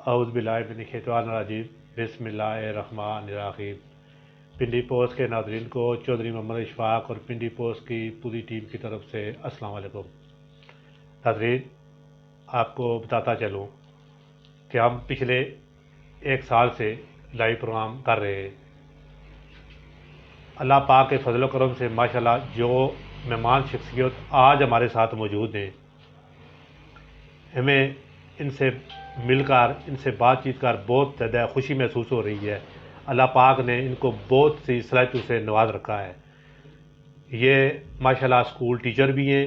اعوذ باللہ من الشیطان الرجیم بسم اللہ الرحمن الرحیم۔ پنڈی پوسٹ کے ناظرین کو چودھری محمد اشفاق اور پنڈی پوسٹ کی پوری ٹیم کی طرف سے السلام علیکم۔ ناظرین، آپ کو بتاتا چلوں کہ ہم پچھلے 1 سال سے لائیو پروگرام کر رہے ہیں۔ اللہ پاک کے فضل و کرم سے ماشاءاللہ جو مہمان شخصیت آج ہمارے ساتھ موجود ہیں، ہمیں ان سے مل کر ان سے بات چیت کر بہت زیادہ خوشی محسوس ہو رہی ہے۔ اللہ پاک نے ان کو بہت سی صلاحیتوں سے نواز رکھا ہے۔ یہ ماشاءاللہ اسکول ٹیچر بھی ہیں،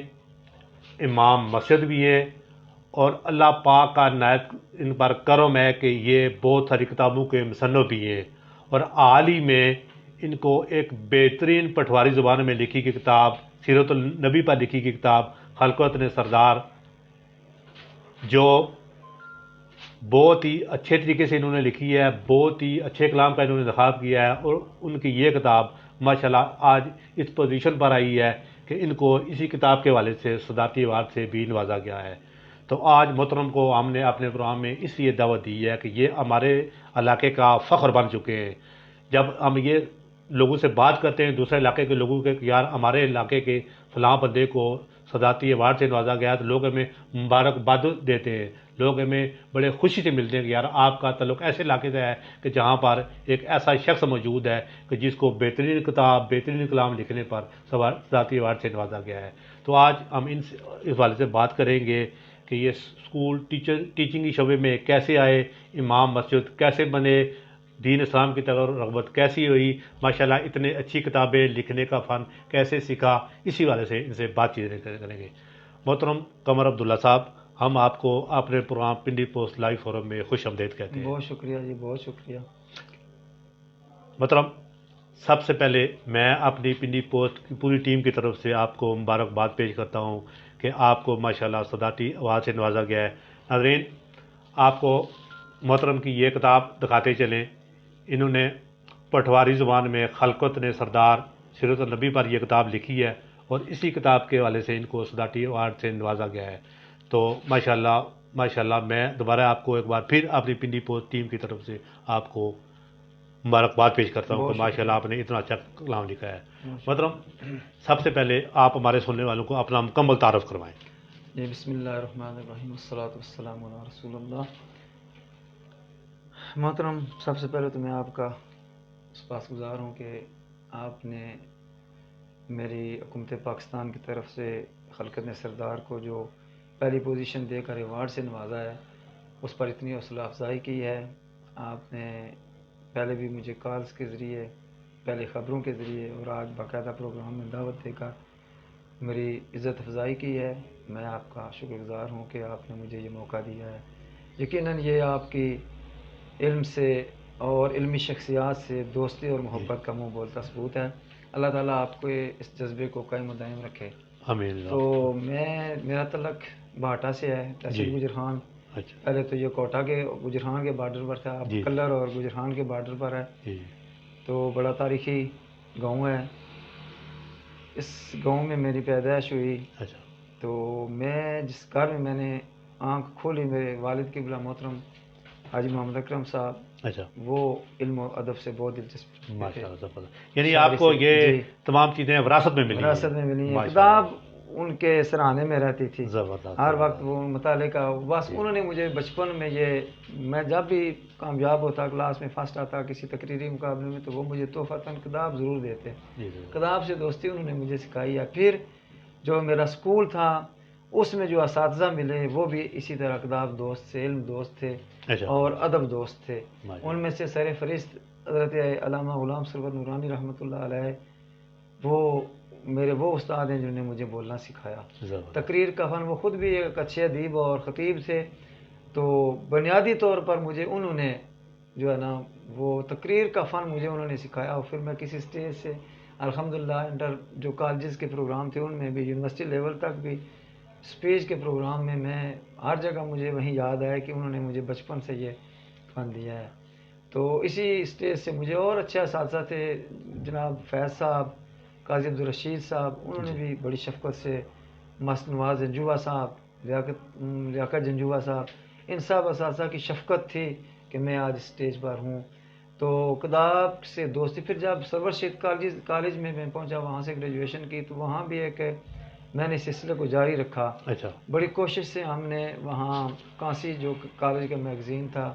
امام مسجد بھی ہیں، اور اللہ پاک کا نہایت ان پر کرم ہے کہ یہ بہت ساری کتابوں کے مصنف بھی ہیں، اور حال ہی میں ان کو ایک بہترین پٹواری زبان میں لکھی گئی کتاب، سیرت النبی پر لکھی گئی کتاب خلقت نے سردار، جو بہت ہی اچھے طریقے سے انہوں نے لکھی ہے، بہت ہی اچھے کلام کا انہوں نے انتخاب کیا ہے، اور ان کی یہ کتاب ماشاءاللہ آج اس پوزیشن پر آئی ہے کہ ان کو اسی کتاب کے حوالے سے صدارتی ایوارڈ سے بھی نوازا گیا ہے۔ تو آج محترم کو ہم نے اپنے پروگرام میں اس لیے دعوت دی ہے کہ یہ ہمارے علاقے کا فخر بن چکے ہیں۔ جب ہم یہ لوگوں سے بات کرتے ہیں، دوسرے علاقے کے لوگوں کے، یار ہمارے علاقے کے فلاں بندے کو صدارتی ایوارڈ سے نوازا گیا، تو لوگ ہمیں مبارکباد دیتے ہیں، لوگ ہمیں بڑے خوشی سے ملتے ہیں کہ یار آپ کا تعلق ایسے علاقے سے ہے کہ جہاں پر ایک ایسا شخص موجود ہے کہ جس کو بہترین کتاب، بہترین کلام لکھنے پر صدارتی ایوارڈ سے نوازا گیا ہے۔ تو آج ہم اس حوالے سے بات کریں گے کہ یہ اسکول ٹیچنگ کی شعبے میں کیسے آئے، امام مسجد کیسے بنے، دین اسلام کی طرف رغبت کیسی ہوئی، ماشاءاللہ اتنے اچھی کتابیں لکھنے کا فن کیسے سیکھا، اسی والے سے ان سے بات چیت کریں گے۔ محترم قمر عبداللہ صاحب، ہم آپ کو اپنے programme Pindi post live forum میں خوش آمدید کہتے ہیں۔ بہت شکریہ جی، بہت شکریہ۔ محترم، سب سے پہلے میں اپنی پنڈی پوسٹ کی پوری ٹیم کی طرف سے آپ کو مبارکباد پیش کرتا ہوں کہ آپ کو ماشاءاللہ صدارتی ایوارڈ سے نوازا گیا ہے۔ ناظرین، آپ کو محترم کی یہ کتاب دکھاتے چلیں۔ انہوں نے پٹواری زبان میں خلقت نے سردار سیرت النبی پر یہ کتاب لکھی ہے، اور اسی کتاب کے حوالے سے ان کو صدارتی ایوارڈ سے نوازا گیا ہے۔ تو ماشاءاللہ میں دوبارہ آپ کو ایک بار پھر اپنی پنڈی پوسٹ ٹیم کی طرف سے آپ کو مبارکباد پیش کرتا ہوں کہ ماشاءاللہ آپ نے اتنا اچھا کلام لکھا ہے۔ محترم، سب سے پہلے آپ ہمارے سننے والوں کو اپنا مکمل تعارف کروائیں۔ جی، بسم اللہ الرحمن الرحیم، والصلاۃ والسلام علی رسول اللہ۔ محترم، سب سے پہلے تو میں آپ کا سپاس گزار ہوں کہ آپ نے میری حکومت پاکستان کی طرف سے خلقت نے سردار کو جو پہلی پوزیشن دے کر ایوارڈ سے نوازا ہے، اس پر اتنی حوصلہ افزائی کی ہے۔ آپ نے پہلے بھی مجھے کالز کے ذریعے، پہلے خبروں کے ذریعے، اور آج باقاعدہ پروگرام میں دعوت دے کر میری عزت افزائی کی ہے۔ میں آپ کا شکر گزار ہوں کہ آپ نے مجھے یہ موقع دیا ہے۔ یقیناً یہ آپ کی علم سے اور علمی شخصیات سے دوستی اور محبت کا منہ بولتا ثبوت ہے۔ اللہ تعالیٰ آپ کو اس جذبے کو قائم و دائم رکھے۔ آمین۔ تو میرا تعلق بھاٹا سے ہے، تحصیل گجرہان۔ پہلے تو یہ کوٹا کے گجرہان کے بارڈر پر تھا، اب کلر اور گجرہان کے بارڈر پر ہے۔ تو بڑا تاریخی گاؤں ہے۔ اس گاؤں میں میری پیدائش ہوئی۔ تو میں جس گھر میں نے آنکھ کھولی، میرے والد کی بلا محترم حاجی محمد اکرم صاحب، وہ علم و ادب سے بہت دلچسپ تھے۔ یعنی آپ کو یہ تمام چیزیں وراثت میں ملی؟ وراثت میں ملی ہیں۔ کتاب ان کے سراہانے میں رہتی تھی ہر وقت، وہ مطالعے کا بس انہوں نے مجھے بچپن میں میں جب بھی کامیاب ہوتا، کلاس میں فرسٹ آتا کسی تقریری مقابلے میں، تو وہ مجھے تحفۃً کتاب ضرور دیتے۔ کتاب سے دوستی انہوں نے مجھے سکھائی ہے۔ پھر جو میرا اسکول تھا، اس میں جو اساتذہ ملے وہ بھی اسی طرح کتاب دوست تھے، علم دوست تھے، اور ادب دوست تھے۔ ان میں سے سر فہرست حضرت علامہ غلام سرور نورانی رحمۃ اللہ علیہ، وہ میرے وہ استاد ہیں جنہوں نے مجھے بولنا سکھایا۔ تقریر کا فن، وہ خود بھی ایک اچھے ادیب اور خطیب تھے، تو بنیادی طور پر مجھے انہوں نے جو ہے نا وہ تقریر کا فن مجھے انہوں نے سکھایا۔ اور پھر میں کسی اسٹیج سے الحمدللہ انٹر جو کالجز کے پروگرام تھے ان میں بھی، یونیورسٹی لیول تک بھی اسپیچ کے پروگرام میں ہر جگہ مجھے وہیں یاد آیا کہ انہوں نے مجھے بچپن سے یہ فن دیا ہے۔ تو اسی اسٹیج سے مجھے اور اچھے اساتذہ تھے، جناب فیض صاحب، قاضی عبدالرشید صاحب، انہوں نے بھی بڑی شفقت سے، مست نواز جنجوعہ صاحب، لیاقت جنجوعہ صاحب، ان سب اساتذہ کی شفقت تھی کہ میں آج اسٹیج پر ہوں. تو کتاب سے دوستی. پھر جب سرور شہید کالج میں پہنچا، وہاں سے گریجویشن کی، تو وہاں بھی ایک میں نے سلسلے کو جاری رکھا. اچھا. بڑی کوشش سے ہم نے وہاں کانسی جو کالج کا میگزین تھا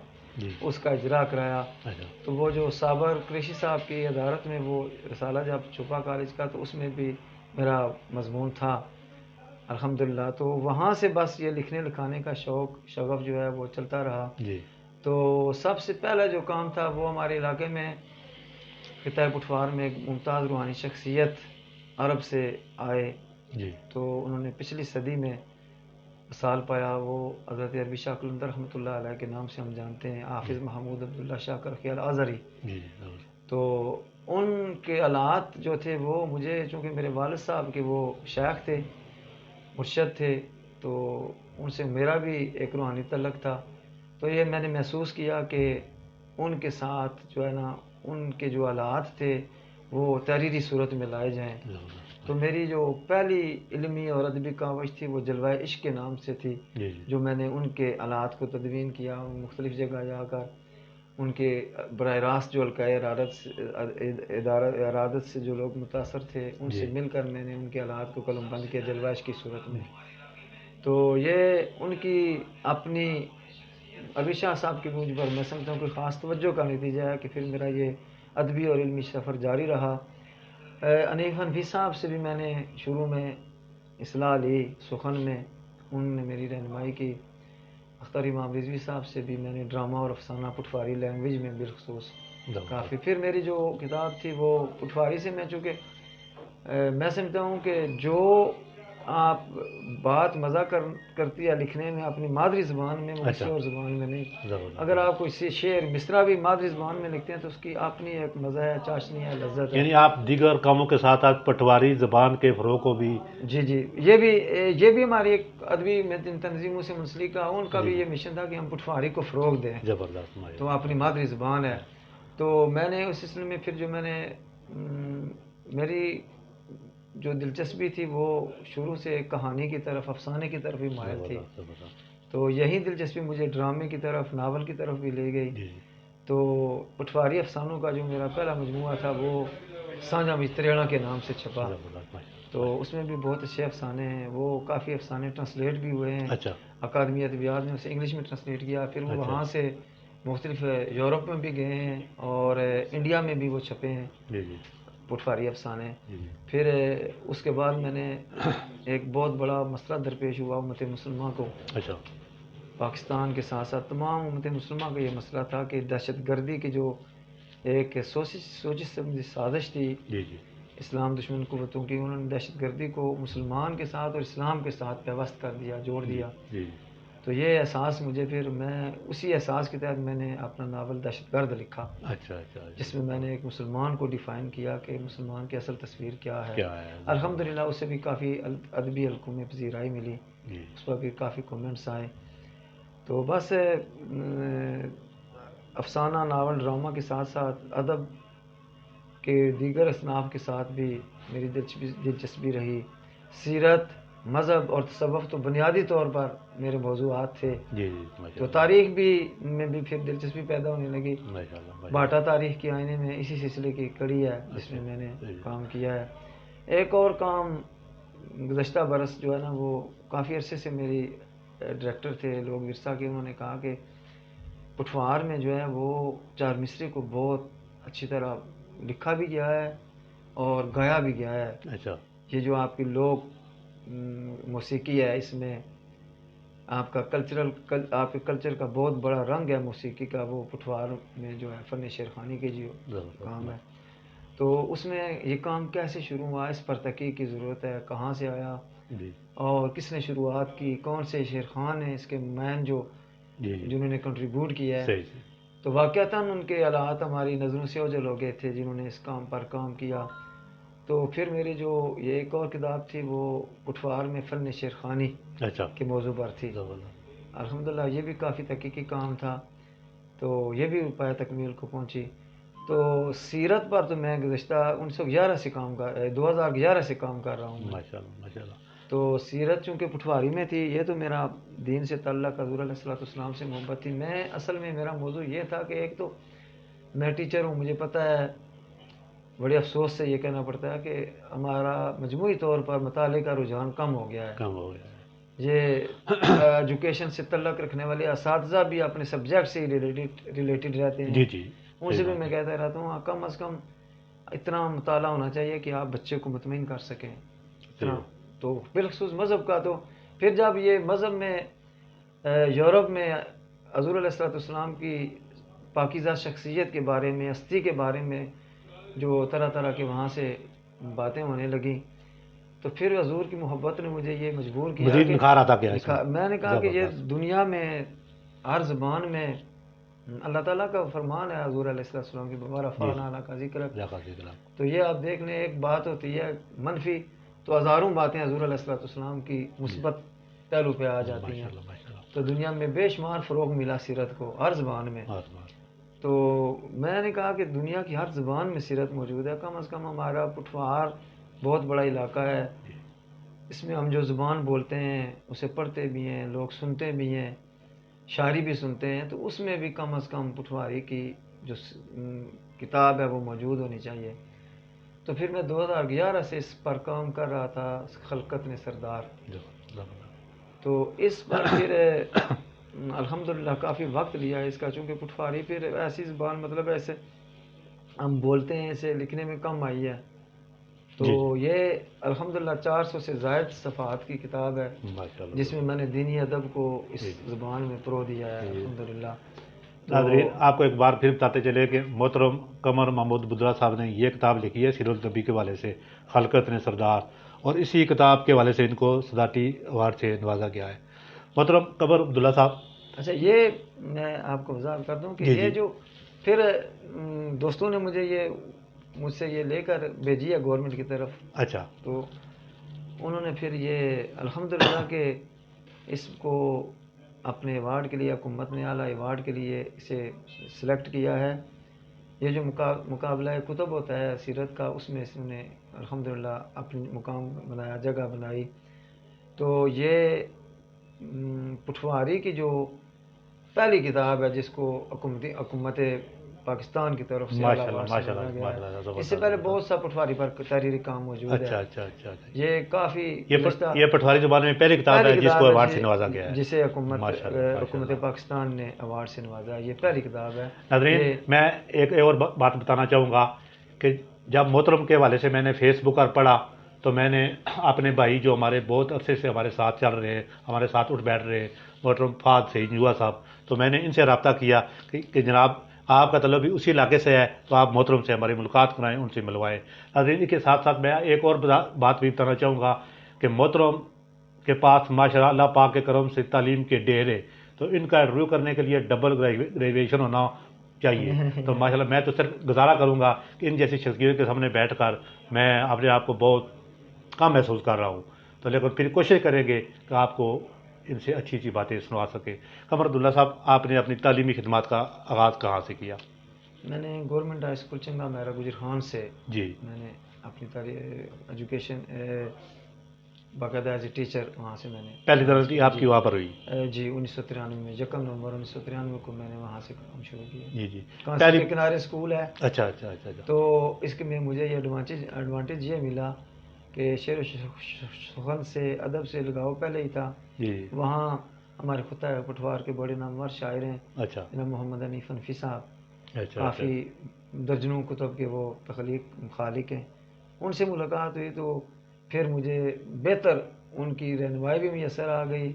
اس کا اجرا کرایا. تو وہ جو صابر قریشی صاحب کی ادارت میں وہ رسالہ جب چھپا کالج کا، تو اس میں بھی میرا مضمون تھا الحمدللہ. تو وہاں سے بس یہ لکھنے لکھانے کا شغف جو ہے وہ چلتا رہا. تو سب سے پہلا جو کام تھا وہ ہمارے علاقے میں خطہ پٹوار میں ایک ممتاز روحانی شخصیت عرب سے آئے. تو انہوں نے پچھلی صدی میں وصال پایا. وہ حضرت عربی شاہ قلندر رحمۃ اللہ علیہ کے نام سے ہم جانتے ہیں، حافظ محمود عبداللہ شاہ کرخی الازہری. تو ان کے آلات جو تھے وہ مجھے، چونکہ میرے والد صاحب کے وہ شیخ تھے، مرشد تھے، تو ان سے میرا بھی ایک روحانی تعلق تھا. تو یہ میں نے محسوس کیا کہ ان کے ساتھ جو ہے نا، ان کے جو آلات تھے وہ تحریری صورت میں لائے جائیں. تو میری جو پہلی علمی اور ادبی کاوش تھی وہ جلوہ عشق کے نام سے تھی، جو میں نے ان کے آلات کو تدوین کیا. مختلف جگہ جا کر ان کے براہ راست جو حلقۂ ارادت سے جو لوگ متاثر تھے ان سے مل کر میں نے ان کے آلات کو قلم بند کیا جلوہ عشق کی صورت میں. تو یہ ان کی اپنی عربی شاہ صاحب کی مجھ پر میں سمجھتا ہوں کہ خاص توجہ کا نتیجہ ہے کہ پھر میرا یہ ادبی اور علمی سفر جاری رہا. انیف حنفی صاحب سے بھی میں نے شروع میں اصلاح لی سخن میں، انہوں نے میری رہنمائی کی. اختر امام رضوی صاحب سے بھی میں نے ڈرامہ اور افسانہ پٹواری لینگویج میں بالخصوص کافی. پھر میری جو کتاب تھی وہ پٹواری سے، میں چونکہ میں سمجھتا ہوں کہ جو آپ بات مزہ کرتی ہے لکھنے میں اپنی مادری زبان میں، کسی اور زبان میں نہیں. اگر آپ کوئی شعر مصرع بھی مادری زبان میں لکھتے ہیں تو اس کی اپنی ایک مزہ ہے، چاشنی ہے، لذت ہے. یعنی آپ دیگر کاموں کے ساتھ آپ پٹواری زبان کے فروغ کو بھی. جی یہ بھی ہماری ایک ادبی تنظیموں سے منسلک رہا. ان کا بھی یہ مشن تھا کہ ہم پٹواری کو فروغ دیں. زبردست. تو اپنی مادری زبان ہے. تو میں نے اس سلسلے میں پھر جو میں نے میری جو دلچسپی تھی وہ شروع سے کہانی کی طرف، افسانے کی طرف بھی مائل تھی. تو یہی دلچسپی مجھے ڈرامے کی طرف، ناول کی طرف بھی لے گئی. تو پٹواری افسانوں کا جو میرا پہلا مجموعہ تھا وہ سانجا مستریڑا کے نام سے چھپا. تو اس میں بھی بہت اچھے افسانے ہیں. وہ کافی افسانے ٹرانسلیٹ بھی ہوئے ہیں. اکادمی ادبیات نے اسے انگلش میں ٹرانسلیٹ کیا. پھر وہ وہاں سے مختلف یورپ میں بھی گئے ہیں اور انڈیا میں بھی وہ چھپے ہیں پٹواری افسانے. پھر اس کے بعد میں نے ایک بہت بڑا مسئلہ درپیش ہوا امت مسلمہ کو. پاکستان کے ساتھ ساتھ تمام امت مسلمہ کا یہ مسئلہ تھا کہ دہشت گردی کی جو ایک سوچی سمجھی سازش تھی اسلام دشمن قوتوں کی، انہوں نے دہشت گردی کو مسلمان کے ساتھ اور اسلام کے ساتھ پیوست کر دیا، جوڑ دیا. تو یہ احساس مجھے، پھر میں اسی احساس کے تحت میں نے اپنا ناول دہشت گرد لکھا، جس میں میں نے ایک مسلمان کو ڈیفائن کیا کہ مسلمان کی اصل تصویر کیا ہے. الحمدللہ اس سے بھی کافی ادبی حلقوں میں پذیرائی ملی، اس پر بھی کافی کومنٹس آئے. تو بس افسانہ، ناول، ڈرامہ کے ساتھ ساتھ ادب کے دیگر اصناف کے ساتھ بھی میری دلچسپی رہی. سیرت، مذہب اور تصوف تو بنیادی طور پر میرے موضوعات تھے. تو تاریخ بھی میں بھی پھر دلچسپی پیدا ہونے لگی. باٹا تاریخ کے آئینے میں اسی سلسلے کی کڑی ہے جس میں میں نے کام کیا ہے. ایک اور کام گزشتہ برس جو ہے نا، وہ کافی عرصے سے میری ڈائریکٹر تھے لوگ ورثہ کے، انہوں نے کہا کہ پٹوار میں جو ہے وہ چار مصری کو بہت اچھی طرح لکھا بھی گیا ہے اور گایا بھی گیا ہے. یہ جو آپ کی لوگ موسیقی ہے، اس میں آپ کا آپ کے کلچر کا بہت بڑا رنگ ہے موسیقی کا، وہ پٹوار میں جو ہے فن شیرخوانی کے جو کام ہے. تو اس میں یہ کام کیسے شروع ہوا، اس پر تحقیق کی ضرورت ہے. کہاں سے آیا اور کس نے شروعات کی، کون سے شیرخوان ہیں اس کے مین جو جنہوں نے کنٹریبیوٹ کیا ہے. تو واقعتاً ان کے آلات ہماری نظروں سے اوجھل ہو گئے تھے جنہوں نے اس کام پر کام کیا. تو پھر میری جو یہ ایک اور کتاب تھی وہ پٹوار میں فن شیرخوانی کے موضوع پر تھی. الحمدللہ یہ بھی کافی تحقیقی کام تھا، تو یہ بھی پایہ تکمیل کو پہنچی. تو سیرت پر تو میں گزشتہ 2011 سے کام کر رہا ہوں. ماشاءاللہ. تو سیرت چونکہ پٹھواری میں تھی، یہ تو میرا دین سے تعلق، حضور علیہ الصلوۃ والسلام سے محبت تھی. میں اصل میں میرا موضوع یہ تھا کہ ایک تو میں ٹیچر ہوں، مجھے پتہ ہے، بڑے افسوس سے یہ کہنا پڑتا ہے کہ ہمارا مجموعی طور پر مطالعے کا رجحان کم ہو گیا ہے. یہ ایجوکیشن سے تعلق رکھنے والے اساتذہ بھی اپنے سبجیکٹ سے ریلیٹڈ رہتے ہیں. ان سے بھی میں کہتا رہتا ہوں کم از کم اتنا مطالعہ ہونا چاہیے کہ آپ بچے کو مطمئن کر سکیں اتنا. تو بالخصوص مذہب کا، تو پھر جب یہ مذہب میں یورپ میں حضور علیہ الصلوۃ والسلام کی پاکیزہ شخصیت کے بارے میں، ہستی کے بارے میں جو طرح طرح کے وہاں سے باتیں ہونے لگیں، تو پھر حضور کی محبت نے مجھے یہ مجبور کیا کہ میں نے کہا کہ یہ دنیا میں ہر زبان میں اللہ تعالیٰ کا فرمان ہے، حضور علیہ السلام کی بارفعنا کا ذکر. تو یہ آپ دیکھ لیں، ایک بات ہوتی ہے منفی تو ہزاروں باتیں حضور علیہ السلام کی مثبت پہلو پہ آ جاتی ہیں. تو دنیا میں بے شمار فروغ ملا سیرت کو ہر زبان میں. تو میں نے کہا کہ دنیا کی ہر زبان میں سیرت موجود ہے. کم از کم ہمارا پٹھوار بہت بڑا علاقہ ہے، اس میں ہم جو زبان بولتے ہیں اسے پڑھتے بھی ہیں، لوگ سنتے بھی ہیں، شاعری بھی سنتے ہیں. تو اس میں بھی کم از کم پٹھواری کی جو کتاب ہے وہ موجود ہونی چاہیے. تو پھر میں 2011 سے اس پر کام کر رہا تھا، خلقت نے سردار. تو اس پر پھر الحمدللہ کافی وقت لیا اس کا، چونکہ پٹھواری پھر ایسی زبان، مطلب ایسے ہم بولتے ہیں، اسے لکھنے میں کم آئی ہے. تو یہ الحمدللہ 400 سے زائد صفحات کی کتاب ہے جس میں میں نے دینی ادب کو اس زبان میں پرو دیا ہے الحمدللہ. ناظرین، آپ کو ایک بار پھر بتاتے چلے کہ محترم قمر محمود بدرہ صاحب نے یہ کتاب لکھی ہے سیرت النبی کے حوالے سے، خلقت نے سردار، اور اسی کتاب کے حوالے سے ان کو صدارتی ایوارڈ سے نوازا گیا ہے. محترم قمر عبداللہ صاحب، اچھا یہ میں آپ کو وضاحت کر دوں کہ یہ جو پھر دوستوں نے مجھ سے یہ لے کر بھیجی ہے گورنمنٹ کی طرف. اچھا. تو انہوں نے پھر یہ الحمدللہ کہ اس کو اپنے ایوارڈ کے لیے، حکومت نے اعلیٰ ایوارڈ کے لیے اسے سلیکٹ کیا ہے. یہ جو مقابلہ کتب ہوتا ہے سیرت کا، اس میں اس نے الحمدللہ اپنی مقام بنایا، جگہ بنائی. تو یہ پٹھواری کی جو پہلی کتاب ہے جس کو حکومت پاکستان کی طرف سے اس سے پہلے بہت سا پٹھواری پر تحریری کام موجود ہے. یہ کافی یہ پٹھواری زبان میں پہلی کتاب ہے جس کو ایوارڈ سے نوازا گیا ہے، جسے حکومت پاکستان نے ایوارڈ سے نوازا. یہ پہلی کتاب ہے. ناظرین، میں ایک اور بات بتانا چاہوں گا کہ جب محترم کے حوالے سے میں نے فیس بک پر پڑھا تو میں نے اپنے بھائی جو ہمارے بہت عرصے سے ہمارے ساتھ چل رہے ہیں، ہمارے ساتھ اٹھ بیٹھ رہے ہیں، محترم فہد سعید جوا صاحب، تو میں نے ان سے رابطہ کیا کہ جناب آپ کا طلب بھی اسی علاقے سے ہے تو آپ محترم سے ہماری ملاقات کرائیں، ان سے ملوائیں. ناظرین، کے ساتھ ساتھ میں ایک اور بات بھی بتانا چاہوں گا کہ محترم کے پاس ماشاء اللہ پاک کے کرم سے تعلیم کے ڈھیر ہے، تو ان کا انٹرویو کرنے کے لیے ڈبل گریجویشن ہونا چاہیے. تو ماشاءاللہ میں تو صرف گزارا کروں گا کہ ان جیسی شخصیتوں کے سامنے بیٹھ کر میں اپنے آپ کو بہت کم محسوس کر رہا ہوں، تو لیکن پھر کوشش کریں گے کہ آپ کو ان سے اچھی اچھی باتیں سنوا سکے. قمر عبداللہ صاحب، آپ نے اپنی تعلیمی خدمات کا آغاز کہاں سے کیا؟ میں نے گورنمنٹ ہائی اسکول چنگا میرا گجر خان سے جی میں نے اپنی ایجوکیشن باقاعدہ ایز اے ٹیچر وہاں سے میں نے پہلی درجہ آپ کی وہاں پر ہوئی؟ جی 1993 میں 1 نومبر 1993 کو میں نے وہاں سے کام شروع کیا. جی جی، کانسی کے کنارے اسکول ہے. اچھا اچھا اچھا. تو اس میں مجھے یہ ایڈوانٹیج یہ ملا کہ شعر و سخن سے، ادب سے لگاؤ پہلے ہی تھا. جی. وہاں ہمارے خطہ پٹھوار کے بڑے نامور شاعر ہیں، اچھا، جناب محمد حنیف حنفی صاحب، کافی درجنوں کتب کے وہ خالق ہیں. ان سے ملاقات ہوئی تو پھر مجھے بہتر ان کی رہنمائی بھی میسر آ گئی،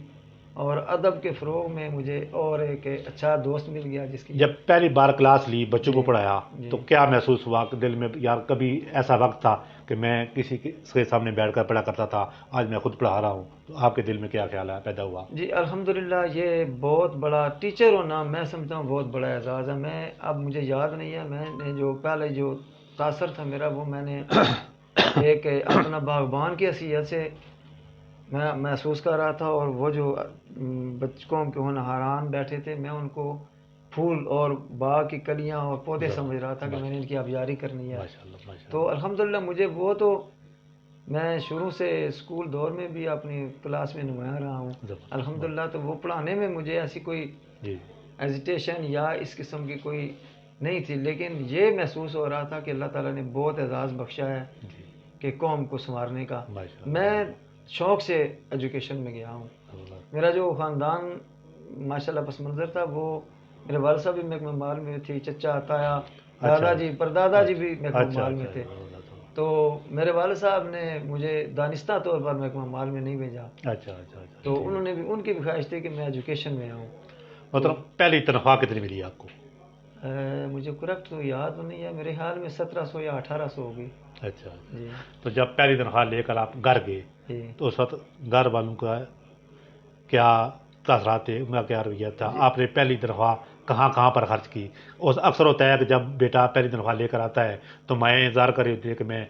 اور ادب کے فروغ میں مجھے اور ایک اچھا دوست مل گیا جس کی جب پہلی بار کلاس لی، بچوں کو پڑھایا تو کیا محسوس ہوا کہ دل میں یار کبھی ایسا وقت تھا کہ میں کسی کے سامنے بیٹھ کر پڑھا کرتا تھا، آج میں خود پڑھا رہا ہوں، تو آپ کے دل میں کیا خیال پیدا ہوا؟ جی الحمدللہ، یہ بہت بڑا ٹیچر ہونا میں سمجھتا ہوں بہت بڑا اعزاز ہے. میں اب مجھے یاد نہیں ہے، میں نے جو پہلے جو تاثر تھا میرا وہ میں نے ایک اپنا باغبان کی حیثیت سے میں محسوس کر رہا تھا، اور وہ جو بچوں کے ہونہاران بیٹھے تھے میں ان کو پھول اور باغ کی کلیاں اور پودے سمجھ رہا تھا کہ میں نے ان کی آبیاری کرنی ہے. تو الحمدللہ مجھے وہ تو میں شروع سے اسکول دور میں بھی اپنی کلاس میں نمایاں رہا ہوں الحمدللہ. تو وہ پڑھانے میں مجھے ایسی کوئی ایزیٹیشن یا اس قسم کی کوئی نہیں تھی، لیکن یہ محسوس ہو رہا تھا کہ اللہ تعالیٰ نے بہت اعزاز بخشا ہے کہ قوم کو سنوارنے کا. میں شوق سے ایجوکیشن میں گیا ہوں. میرا جو خاندان ماشاءاللہ پس منظر تھا، وہ میرے والد صاحب بھی محکمہ مال میں تھی، چچا تایا دادا جی پردادا جی بھی محکمہ مال میں تھے. تو میرے والد صاحب نے مجھے دانستہ طور پر محکمہ مال میں نہیں بھیجا. تو انہوں نے بھی، ان کی بھی خواہش تھی کہ میں ایجوکیشن میں آؤں. مطلب پہلی تنخواہ کتنی ملی آپ کو؟ مجھے کریکٹ تو یاد نہیں ہے، میرے خیال میں 1700 یا 1800 ہوگی. اچھا جی. تو جب پہلی تنخواہ لے کر آپ گھر گئے تو اس وقت گھر والوں کا کیا تاثرات تھے، ان کا کیا رویہ تھا؟ آپ نے پہلی تنخواہ کہاں کہاں پر خرچ کی؟ اور اکثر ہوتا ہے کہ جب بیٹا پہلی تنخواہ لے کر آتا ہے تو مائیں انتظار کر رہی ہوتی ہے کہ میں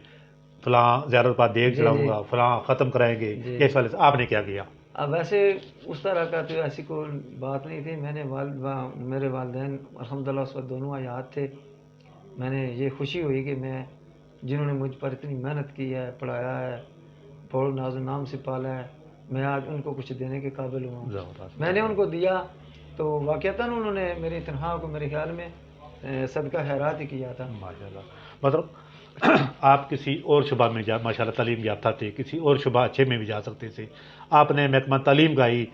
فلاں زیادہ پر دیکھ چلاؤں گا، فلاں ختم کرائیں گے. اس والے سے آپ نے کیا کیا؟ اب ویسے اس طرح کا تو ایسی کوئی بات نہیں تھی. میں نے میرے والدین الحمدللہ اس وقت دونوں حیات تھے. میں نے یہ خوشی ہوئی کہ میں جنہوں نے مجھ پر اتنی محنت کی ہے، پڑھایا ہے، بہت ناز و نام سے پالا ہے، میں آج ان کو کچھ دینے کے قابل ہوں. میں نے ان کو دیا تو واقعتاً انہوں نے میری تنخواہ کو میرے خیال میں صدقہ خیرات ہی کیا تھا. ماشاءاللہ. مطلب آپ کسی اور شعبہ میں ماشاءاللہ تعلیم یافتہ تھے، کسی اور شعبہ اچھے میں بھی جا سکتے تھے، آپ نے محکمہ تعلیم کا ہی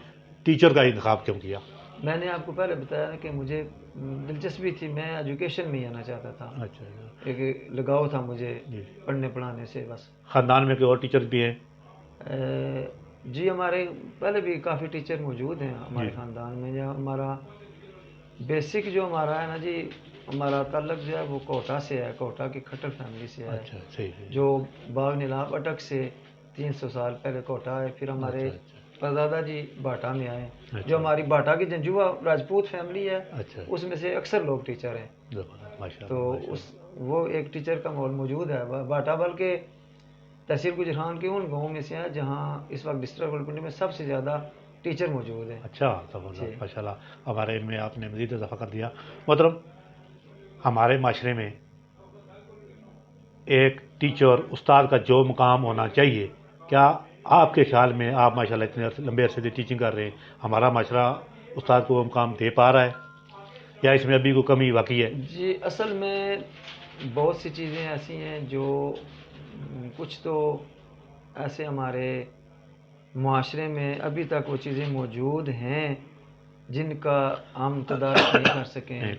ٹیچر کا انتخاب کیوں کیا؟ میں نے آپ کو پہلے بتایا کہ مجھے دلچسپی تھی، میں ایجوکیشن میں ہی آنا چاہتا تھا. اچھا. ایک لگاؤ تھا مجھے پڑھنے پڑھانے سے بس. خاندان میں کوئی اور ٹیچر بھی ہیں؟ جی ہمارے پہلے بھی کافی ٹیچر موجود ہیں ہمارے خاندان میں. ہمارا بیسک جو ہمارا ہے نا جی، ہمارا تعلق جو ہے وہ کوٹا سے ہے، کوٹا کی کھٹر فیملی سے ہے، جو باغ نیلاب اٹک سے 300 سال پہلے کوٹا ہے. پھر ہمارے پردادا جی باٹا میں آئے. جو ہماری باٹا کی جنجوا راجپوت فیملی ہے، اس میں سے اکثر لوگ ٹیچر ہیں. تو وہ ایک ٹیچر کا ماحول موجود ہے. باٹا بلکہ تحصیل گجران کے ان گاؤں میں سے ہے جہاں اس وقت ڈسٹرکٹ راولپنڈی میں سب سے زیادہ ٹیچر موجود ہیں. اچھا ماشاء اللہ. ہمارے علم میں آپ نے مزید اضافہ کر دیا. مطلب ہمارے معاشرے میں ایک ٹیچر استاد کا جو مقام ہونا چاہیے، کیا آپ کے خیال میں، آپ ماشاء اللہ اتنے لمبے عرصے سے ٹیچنگ کر رہے ہیں، ہمارا معاشرہ استاد کو وہ مقام دے پا رہا ہے یا اس میں ابھی کوئی کمی واقعی ہے؟ جی اصل میں بہت سی چیزیں ایسی ہیں جو کچھ تو ایسے ہمارے معاشرے میں ابھی تک وہ چیزیں موجود ہیں جن کا ہم تدارک نہیں کر سکے ہیں.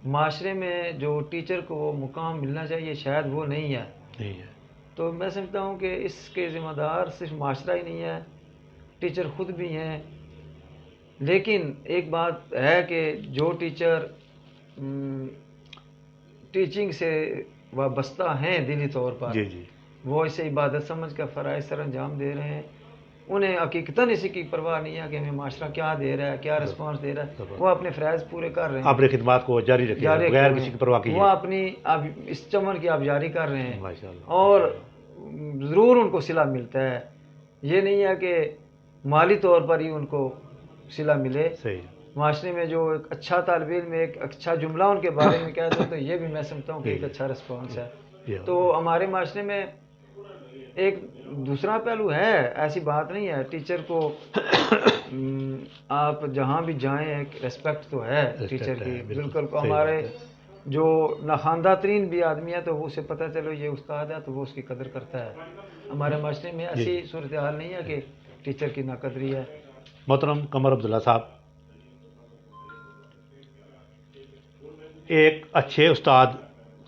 معاشرے میں جو ٹیچر کو وہ مقام ملنا چاہیے شاید وہ نہیں ہے. تو میں سمجھتا ہوں کہ اس کے ذمہ دار صرف معاشرہ ہی نہیں ہے، ٹیچر خود بھی ہیں. لیکن ایک بات ہے کہ جو ٹیچر ٹیچنگ سے وابستہ ہیں دلی طور پر، وہ اسے عبادت سمجھ کر فرائض سر انجام دے رہے ہیں. انہیں حقیقتاً اسی کی پرواہ نہیں ہے کہ ہمیں معاشرہ کیا دے رہا ہے، کیا رسپانس دے رہا ہے. وہ اپنے فرائض پورے کر رہے ہیں، اپنی خدمات کو جاری رکھیں بغیر کسی کی پرواہ کیے. وہ اپنی اس چمن کی آبیاری کر رہے ہیں اور ضرور ان کو صلہ ملتا ہے. یہ نہیں ہے کہ مالی طور پر ہی ان کو صلہ ملے. معاشرے میں جو ایک اچھا طالب علم، ایک اچھا جملہ ان کے بارے میں کہہ دو تو یہ بھی میں سمجھتا ہوں کہ ایک اچھا رسپانس ہے. تو ہمارے معاشرے میں ایک دوسرا پہلو ہے، ایسی بات نہیں ہے. ٹیچر کو آپ جہاں بھی جائیں ایک ریسپیکٹ تو ہے ٹیچر کی بالکل. ہمارے جو ناخواندہ ترین بھی آدمی ہے تو وہ اسے پتہ چلو یہ استاد ہے تو وہ اس کی قدر کرتا ہے. ہمارے معاشرے میں ایسی صورتحال نہیں ہے کہ ٹیچر کی ناقدری ہے. محترم قمر عبداللہ صاحب، ایک اچھے استاد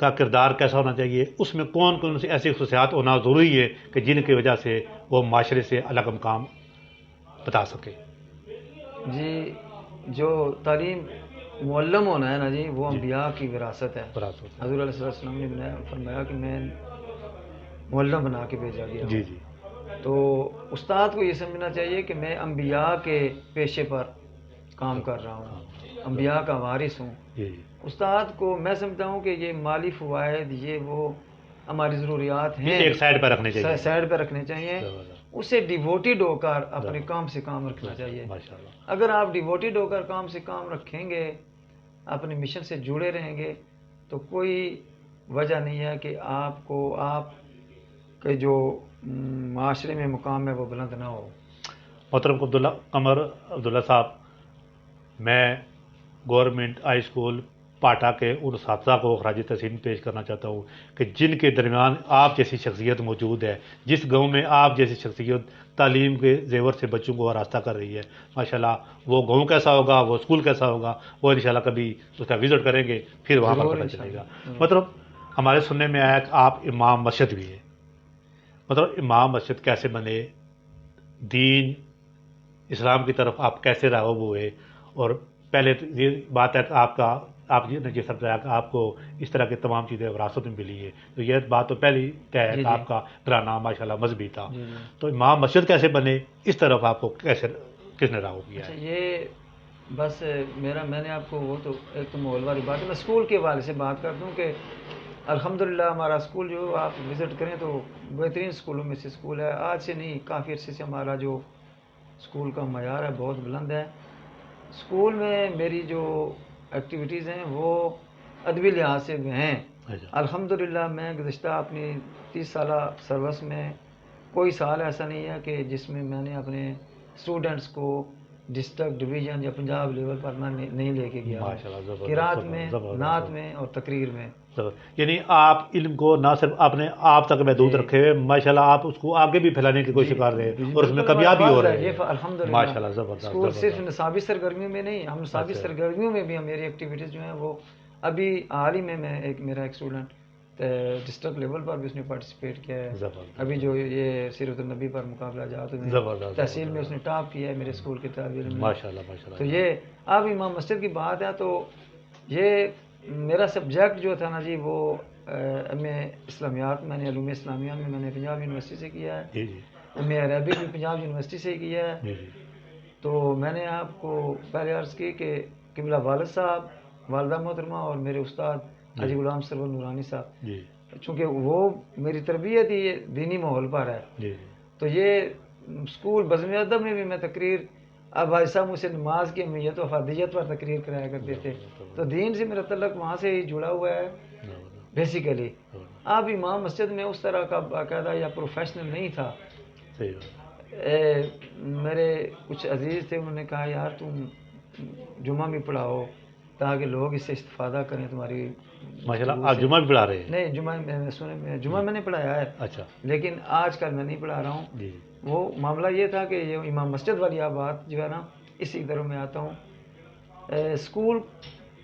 کا کردار کیسا ہونا چاہیے؟ اس میں کون کون سی ایسی خصوصیات ہونا ضروری ہے کہ جن کی وجہ سے وہ معاشرے سے الگ مقام بتا سکے؟ جی جو تعلیم معلم ہونا ہے نا جی، وہ انبیاء کی وراثت ہے. حضور علیہ السلام نے فرمایا کہ میں معلم بنا کے بھیجا گیا. تو استاد کو یہ سمجھنا چاہیے کہ میں انبیاء کے پیشے پر کام کر رہا ہوں، انبیاء کا وارث ہوں. استاد کو میں سمجھتا ہوں کہ یہ مالی فوائد یہ وہ ہماری ضروریات ہیں، ایک سائڈ پہ رکھنے چاہیے، سائڈ پہ رکھنے چاہیے. اسے ڈیووٹیڈ ہو کر اپنے کام سے کام رکھنا چاہیے. اگر آپ ڈیووٹیڈ ہو کر کام سے کام رکھیں گے، اپنے مشن سے جڑے رہیں گے، تو کوئی وجہ نہیں ہے کہ آپ کو آپ کے جو معاشرے میں مقام ہے وہ بلند نہ ہو. محترم قمر عبداللہ صاحب، میں گورنمنٹ ہائی اسکول پاٹا کے ان اساتذہ کو خراج تحسین پیش کرنا چاہتا ہوں کہ جن کے درمیان آپ جیسی شخصیت موجود ہے. جس گاؤں میں آپ جیسی شخصیت تعلیم کے زیور سے بچوں کو آراستہ کر رہی ہے، ماشاءاللہ وہ گاؤں کیسا ہوگا، وہ اسکول کیسا ہوگا، وہ انشاءاللہ کبھی اس کا وزٹ کریں گے پھر وہاں پر پتہ چلے گا. مطلب ہمارے سننے میں آیا کہ آپ امام مسجد بھی ہیں. مطلب امام مسجد کیسے بنے، دین اسلام کی طرف آپ کیسے راغب ہوئے؟ اور پہلے تو یہ بات ہے کہ آپ نے جیسا بتایا کہ آپ کو اس طرح کی تمام چیزیں وراثت میں ملی ہے، تو یہ بات تو پہلی طے ہے کہ آپ کا گھرانہ ماشاءاللہ مذہبی تھا. تو امام مسجد کیسے بنے، اس طرف آپ کو کس نے راغب کیا ہے؟ یہ بس میں نے آپ کو وہ تو ایک تو ماحول والی بات ہے. میں اسکول کے حوالے سے بات کر دوں کہ الحمدللہ ہمارا اسکول جو آپ وزٹ کریں تو بہترین اسکولوں میں سے اسکول ہے. آج سے نہیں، کافی عرصے سے ہمارا جو اسکول کا معیار ہے بہت بلند ہے. اسکول میں میری جو ایکٹیویٹیز ہیں وہ ادبی لحاظ سے ہیں. الحمدللہ میں گزشتہ اپنی 30 سالہ سروس میں کوئی سال ایسا نہیں ہے کہ جس میں نے اپنے اسٹوڈنٹس کو ڈسٹرکٹ ڈویژن یا پنجاب لیول پر نہیں لے کے گیا. قرات میں، نعت میں اور تقریر میں. یعنی آپ علم کو نہ صرف اپنے آپ تک محدود رکھے ہوئے، ماشاءاللہ آپ اس کو آگے بھی پھیلانے کی کوشش کر رہے ہیں اور اس میں کامیاب بھی ہو رہے ہیں. الحمدللہ ماشاءاللہ زبردست. اسکول صرف نصابی سرگرمیوں میں نہیں، ہم نصابی سرگرمیوں میں بھی میری ایکٹیویٹیز جو ہیں وہ ابھی حال ہی میں میرا ایک اسٹوڈنٹ ڈسٹرکٹ لیول پر بھی اس نے پارٹیسپیٹ کیا ہے. ابھی جو یہ سیرت النبی پر مقابلہ جات میں تحصیل میں اس نے ٹاپ کیا ہے میرے اسکول کے طالب علم. ماشاءاللہ. تو یہ اب امام مسجد کی بات ہے تو یہ میرا سبجیکٹ جو تھا نا جی وہ ایم اے اسلامیات میں نے علوم اسلامیہ میں نے پنجاب یونیورسٹی سے کیا ہے. ایم اے عربک بھی پنجاب یونیورسٹی سے کیا ہے. تو میں نے آپ کو پہلے عرض کی کہ قبلہ والد صاحب، والدہ محترمہ اور میرے استاد حاجی غلام سرور نورانی صاحب، چونکہ وہ میری تربیت ہی دینی ماحول پر ہے. تو یہ اسکول بزم ادب میں بھی میں تقریر، اب بھائی صاحب مجھ سے نماز کی اہمیت و افادیت پر تقریر کرایا کرتے تھے. تو دین سے میرا تعلق وہاں سے ہی جڑا ہوا ہے بیسیکلی. اب امام مسجد میں اس طرح کا باقاعدہ یا پروفیشنل نہیں تھا. میرے کچھ عزیز تھے، انہوں نے کہا یار تم جمعہ بھی پڑھاؤ تاکہ لوگ اس سے استفادہ کریں تمہاری. ماشاءاللہ آپ جمعہ بھی پڑھا رہے ہیں؟ نہیں، جمعہ میں نے پڑھایا ہے. اچھا. لیکن آج کل میں نہیں پڑھا رہا ہوں. وہ معاملہ یہ تھا کہ یہ امام مسجد والی بات جو ہے نا، اسی طرح میں آتا ہوں.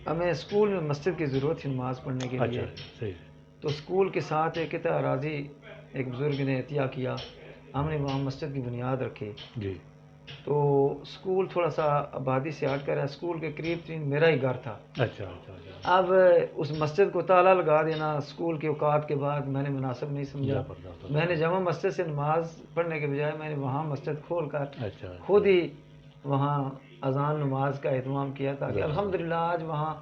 ہمیں اسکول میں مسجد کی ضرورت تھی نماز پڑھنے کے لیے. تو اسکول کے ساتھ ایک قطع اراضی ایک بزرگ نے عطیہ کیا، ہم نے وہاں مسجد کی بنیاد رکھی. تو اسکول تھوڑا سا آبادی سے ہٹ کر ہے، اسکول کے قریب ترین میرا ہی گھر تھا. اب اس مسجد کو تالا لگا دینا اسکول کے اوقات کے بعد میں نے مناسب نہیں سمجھا. میں نے جامع مسجد سے نماز پڑھنے کے بجائے میں نے وہاں مسجد کھول کر خود ہی وہاں اذان نماز کا اہتمام کیا تھا کہ الحمدللہ آج وہاں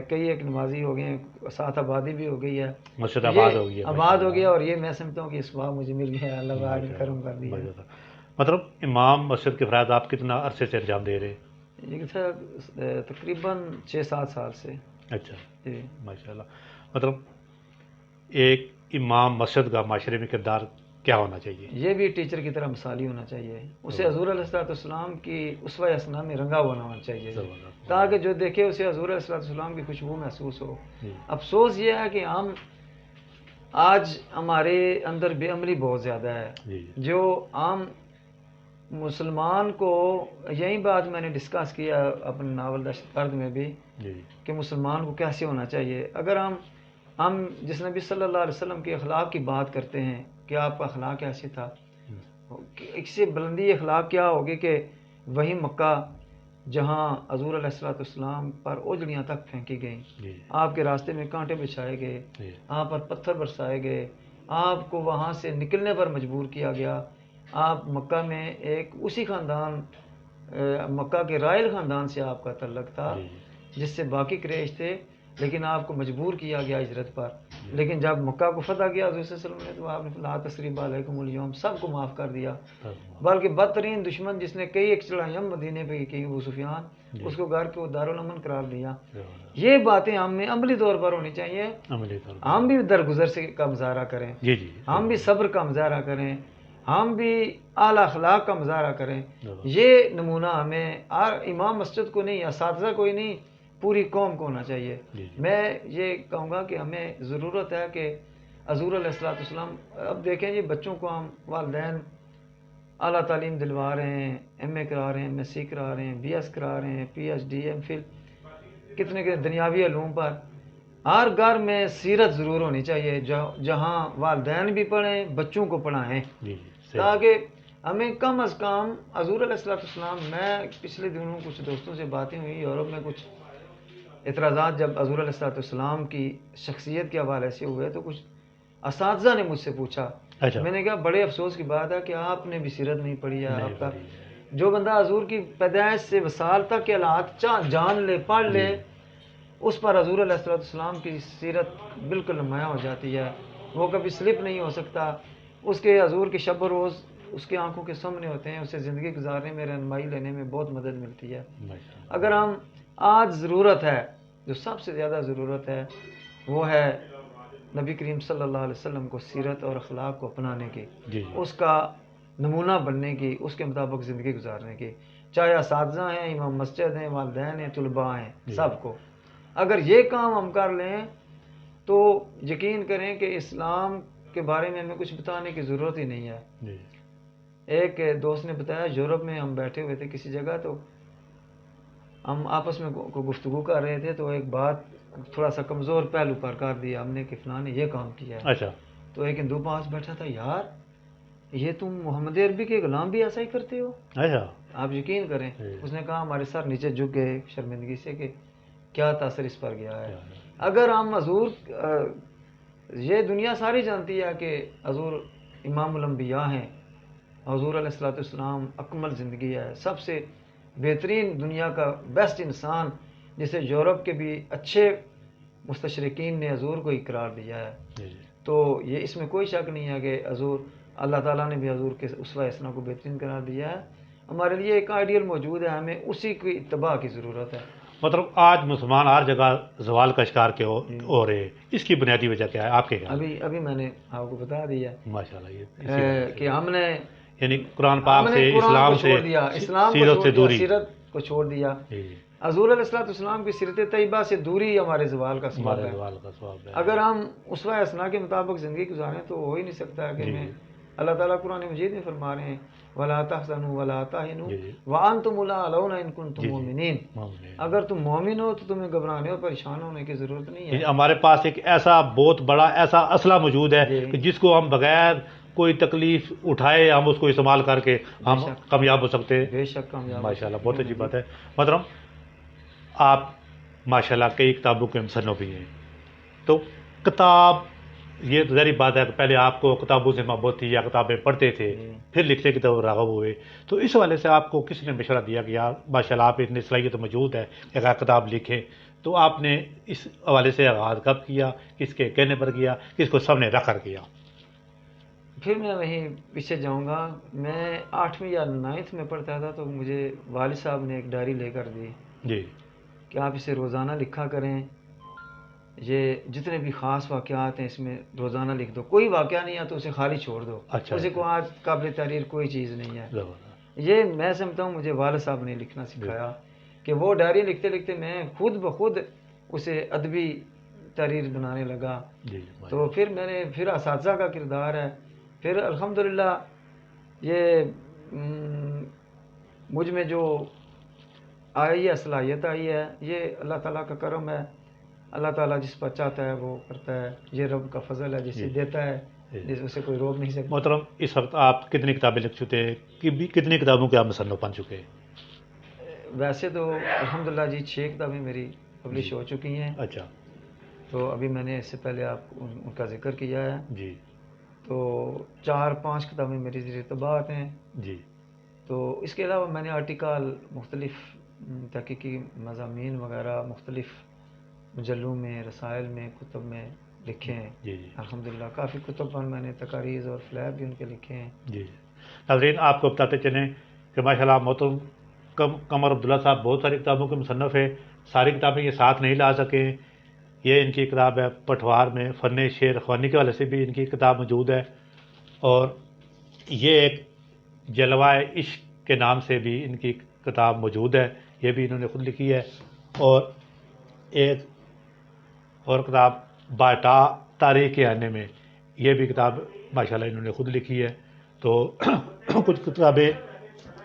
کئی ایک نمازی ہو گئے ہیں، ساتھ آبادی بھی ہو گئی ہے، مسجد آباد ہو گیا. اور یہ میں سمجھتا ہوں کہ اس بار مجھے مل گیا، اللہ پاک نے کرم کر دیا. مطلب امام مسجد کے فرائض آپ کتنا عرصے سے انجام دے رہے؟ یہ تقریباً 6-7 سال سے. اچھا جی ماشاءاللہ. مطلب ایک امام مسجد کا معاشرے میں کردار کیا ہونا چاہیے؟ یہ بھی ٹیچر کی طرح مثالی ہونا چاہیے. اسے حضور علیہ السلام کی اسوہ حسنہ میں رنگا ہوا ہونا چاہیے تاکہ جو دیکھے اسے حضور علیہ السلام کی خوشبو محسوس ہو. افسوس یہ ہے کہ ہم آج ہمارے اندر بے عملی بہت زیادہ ہے. جو عام مسلمان کو، یہی بات میں نے ڈسکس کیا اپنے ناول دہشت گرد میں بھی کہ مسلمان کو کیسے ہونا چاہیے. اگر ہم جس نبی صلی اللہ علیہ وسلم کے اخلاق کی بات کرتے ہیں کہ آپ کا اخلاق کیسے تھا، اس سے بلندی اخلاق کیا ہوگی کہ وہی مکہ جہاں حضور علیہ السلام پر اوجڑیاں تک پھینکی گئیں، آپ کے راستے میں کانٹے بچھائے گئے، آپ پر پتھر برسائے گئے، آپ کو وہاں سے نکلنے پر مجبور کیا گیا. آپ مکہ میں ایک اسی خاندان، مکہ کے رائل خاندان سے آپ کا تعلق تھا جس سے باقی قریش تھے. لیکن آپ کو مجبور کیا گیا ہجرت پر. لیکن جب مکہ کو فتح کیا حضور صلی اللہ علیہ وسلم نے تو آپ نے لا تثریب علیکم اليوم سب کو معاف کر دیا. بلکہ بدترین دشمن جس نے کئی ایک چڑھائیاں مدینے پہ کی ابو سفیان, اس کو گھر کو دارالامن قرار دیا. یہ باتیں ہم میں عملی طور پر ہونی چاہیے. ہم بھی درگزر سے کا مظاہرہ کریں, ہم بھی صبر کا مظاہرہ کریں, ہم بھی اعلی اخلاق کا مظاہرہ کریں. یہ نمونہ ہمیں امام مسجد کو نہیں, اساتذہ کوئی نہیں, پوری قوم کو ہونا چاہیے. میں یہ کہوں گا کہ ہمیں ضرورت ہے کہ حضور علیہ الصلوۃ والسلام, اب دیکھیں یہ بچوں کو ہم والدین اعلیٰ تعلیم دلوا رہے ہیں, ایم اے کرا رہے ہیں, ایم ایس سی کرا رہے ہیں, بی ایس کرا رہے ہیں, P H D, M Phil, کتنے کے دنیاوی علوم پر. ہر گھر میں سیرت ضرور ہونی چاہیے جہاں والدین بھی پڑھیں, بچوں کو پڑھائیں, تاکہ ہمیں کم از کم حضور علیہ الصلوۃ والسلام. میں پچھلے دنوں کچھ دوستوں سے باتیں ہوئی یورپ میں, کچھ اعتراضات جب حضور علیہ الصلوۃ والسلام کی شخصیت کے حوالے سے ہوئے تو کچھ اساتذہ نے مجھ سے پوچھا. میں نے کہا بڑے افسوس کی بات ہے کہ آپ نے بھی سیرت نہیں پڑھی ہے. آپ کا جو بندہ حضور کی پیدائش سے وصال تک کے حالات جان لے, پڑھ لے, اس پر حضور علیہ الصلوۃ والسلام کی سیرت بالکل نمایاں ہو جاتی ہے. وہ کبھی سلپ نہیں ہو سکتا. اس کے حضور کے شب و روز اس کی آنکھوں کے سامنے ہوتے ہیں. اسے زندگی گزارنے میں, رہنمائی لینے میں بہت مدد ملتی ہے. اگر ہم آج ضرورت ہے, جو سب سے زیادہ ضرورت ہے, وہ ہے نبی کریم صلی اللہ علیہ وسلم کو سیرت اور اخلاق کو اپنانے کی, اس کا نمونہ بننے کی, اس کے مطابق زندگی گزارنے کی. چاہے اساتذہ ہیں, امام مسجد ہیں, والدین ہیں, طلباء ہیں, سب کو اگر یہ کام ہم کر لیں تو یقین کریں کہ اسلام کے بارے میں ہمیں کچھ بتانے کی ضرورت ہی نہیں ہے. ایک دوست نے بتایا یورپ میں ہم بیٹھے ہوئے تھے کسی جگہ, تو ہم آپس میں گفتگو کر رہے تھے, تو ایک بات تھوڑا سا کمزور پہلو پر کر دیا ہم نے کہ فلاں نے یہ کام کیا ہے. تو ایک ہندو پاس بیٹھا تھا, یار یہ تم محمد عربی کے غلام بھی ایسا ہی کرتے ہو. آپ یقین کریں, اس نے کہا ہمارے سر نیچے جھک گئے شرمندگی سے کہ کیا تاثر اس پر گیا ہے. اگر ہم حضور, یہ دنیا ساری جانتی ہے کہ حضور امام الانبیاء ہیں, حضور علیہ الصلوۃ والسلام اکمل زندگی ہے, سب سے بہترین دنیا کا بیسٹ انسان, جسے یورپ کے بھی اچھے مستشرقین نے حضور کو اقرار دیا ہے. تو یہ اس میں کوئی شک نہیں ہے کہ حضور, اللہ تعالیٰ نے بھی حضور کے اسوہ حسنہ کو بہترین قرار دیا ہے. ہمارے لیے ایک آئیڈیل موجود ہے, ہمیں اسی کی اتباع کی ضرورت ہے. مطلب آج مسلمان ہر جگہ زوال کا شکار کے ہو رہے ہیں, اس کی بنیادی وجہ کیا ہے آپ کے خیال؟ ابھی میں نے آپ کو بتا دیا ماشاءاللہ, یہ کہ ہم نے یعنی قرآن پاک سے, اسلام سے, سیرت کو چھوڑ دیا. حضور علیہ الصلوۃ والسلام کی سیرت طیبہ سے دوری ہمارے زوال کا سبب ہے. اگر ہم اسوہ حسنہ کے مطابق زندگی گزاریں تو ہو ہی نہیں سکتا کہ میں, اللہ تعالیٰ قرآن مجید میں فرما رہے ہیں وَلَا تَحْزَنُوا وَلَا تَهِنُوا وَأَنْتُمُ الْأَعْلَوْنَ إِن كُنتُم مُؤْمِنِينَ. اگر تم مومن ہو تو تمہیں گھبرانے اور پریشان ہونے کی ضرورت نہیں ہے. ہمارے پاس ایک ایسا بہت بڑا ایسا اسلحہ موجود ہے کہ جس کو ہم بغیر کوئی تکلیف اٹھائے ہم اس کو استعمال کر کے ہم کامیاب ہو سکتے ہیں. بے شک کامیاب. ماشاءاللہ, بہت اچھی بات ہے. محترم, آپ ماشاءاللہ کئی کتابوں کے مصنف بھی ہیں, تو کتاب, یہ تو ظاہر بات ہے کہ پہلے آپ کو کتابوں سے محبت تھی یا کتابیں پڑھتے تھے, پھر لکھنے کی طرف راغب ہوئے, تو اس حوالے سے آپ کو کس نے مشورہ دیا کہ یار ماشاءاللہ آپ اتنی صلاحیت موجود ہے کہ اگر کتاب لکھیں, تو آپ نے اس حوالے سے آغاز کب کیا, کس کے کہنے پر کیا, کس کو سامنے رکھ کر کیا؟ پھر میں وہیں پیچھے جاؤں گا. میں 8ویں یا 9ویں میں پڑھتا تھا, تو مجھے والد صاحب نے ایک ڈائری لے کر دی کہ آپ اسے روزانہ لکھا کریں, یہ جتنے بھی خاص واقعات ہیں اس میں روزانہ لکھ دو, کوئی واقعہ نہیں ہے تو اسے خالی چھوڑ دو. اسے کو آج قابل تحریر کوئی چیز نہیں ہے. یہ میں سمجھتا ہوں مجھے والد صاحب نے لکھنا سکھایا کہ وہ ڈائری لکھتے لکھتے میں خود بخود اسے ادبی تحریر بنانے لگا. تو پھر میں نے, پھر اساتذہ کا کردار ہے, پھر الحمدللہ یہ مجھ میں جو آئی ہے, صلاحیت آئی ہے, یہ اللہ تعالیٰ کا کرم ہے. اللہ تعالیٰ جس پر چاہتا ہے وہ کرتا ہے, یہ رب کا فضل ہے, جسے دیتا ہے جس اسے کوئی روک نہیں سکتا. محترم, اس وقت آپ کتنی کتابیں لکھ چکے ہیں, کتنی کتابوں کے آپ مصنف بن چکے ہیں؟ ویسے تو الحمدللہ جی 6 کتابیں میری پبلش ہو چکی ہیں. اچھا. تو ابھی میں نے اس سے پہلے آپ ان کا ذکر کیا ہے. جی. تو 4-5 کتابیں میری زیر طباعت ہیں. جی. تو اس کے علاوہ میں نے آرٹیکل, مختلف تحقیقی مضامین وغیرہ, مختلف مجلوں میں، رسائل میں، کتب میں لکھے ہیں. جی جی الحمدللہ کافی کتب پر میں نے تقاریض اور فلیب بھی ان کے لکھے ہیں. جی ناظرین، آپ کو بتاتے چلیں کہ ماشاءاللہ محترم قمر عبداللہ صاحب بہت ساری کتابوں کے مصنف ہے. ساری کتابیں یہ ساتھ نہیں لا سکیں. یہ ان کی کتاب ہے پٹوار میں فن شعر خوانی کے والے سے بھی ان کی کتاب موجود ہے، اور یہ ایک جلوہ عشق کے نام سے بھی ان کی کتاب موجود ہے، یہ بھی انہوں نے خود لکھی ہے. اور ایک اور کتاب باٹا تاریخ آنے میں، یہ بھی کتاب ماشاءاللہ انہوں نے خود لکھی ہے. تو کچھ کتابیں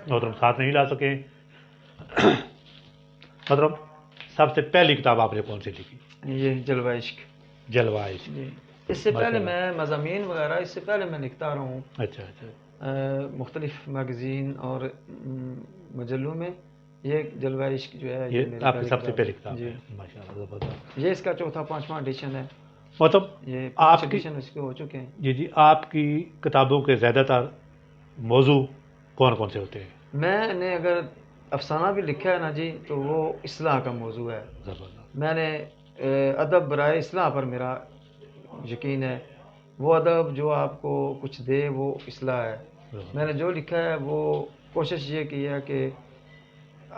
محترم ساتھ نہیں لا سکیں. محترم سب سے پہلی کتاب آپ نے کون سی لکھی؟ یہ جلوہ عشق. جلوہ عشق. جی اس سے پہلے میں مضامین وغیرہ اس سے پہلے میں لکھتا رہا ہوں. اچھا اچھا. مختلف میگزین اور مجلوں میں. یہ جلوہ عشق جو ہے یہ آپ کی سب سے پہلی کتاب ہے. ماشاءاللہ زبردست. یہ اس کا چوتھا پانچواں ایڈیشن ہے. مطلب یہ آپ کی ایڈیشن اس کے ہو چکے ہیں. جی جی. آپ کی کتابوں کے زیادہ تر موضوع کون کون سے ہوتے ہیں؟ میں نے اگر افسانہ بھی لکھا ہے نا جی تو وہ اصلاح کا موضوع ہے. میں نے ادب برائے اصلاح پر میرا یقین ہے. وہ ادب جو آپ کو کچھ دے وہ اصلاح ہے. میں نے جو لکھا ہے وہ کوشش یہ کی ہے کہ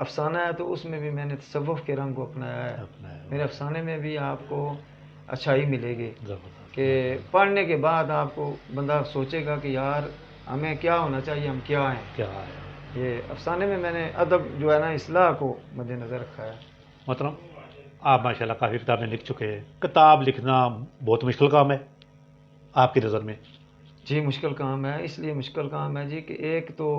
افسانہ ہے تو اس میں بھی میں نے تصوف کے رنگ کو اپنایا ہے. میرے افسانے میں بھی آپ کو اچھائی ملے گی کہ پڑھنے کے بعد آپ کو بندہ سوچے گا کہ یار ہمیں کیا ہونا چاہیے، ہم کیا ہیں. یہ افسانے میں نے ادب جو ہے نا اصلاح کو مد نظر رکھا ہے. محترم آپ ماشاءاللہ کافی کتابیں لکھ چکے ہیں. کتاب لکھنا بہت مشکل کام ہے آپ کی نظر میں؟ جی مشکل کام ہے. اس لیے مشکل کام ہے جی کہ ایک تو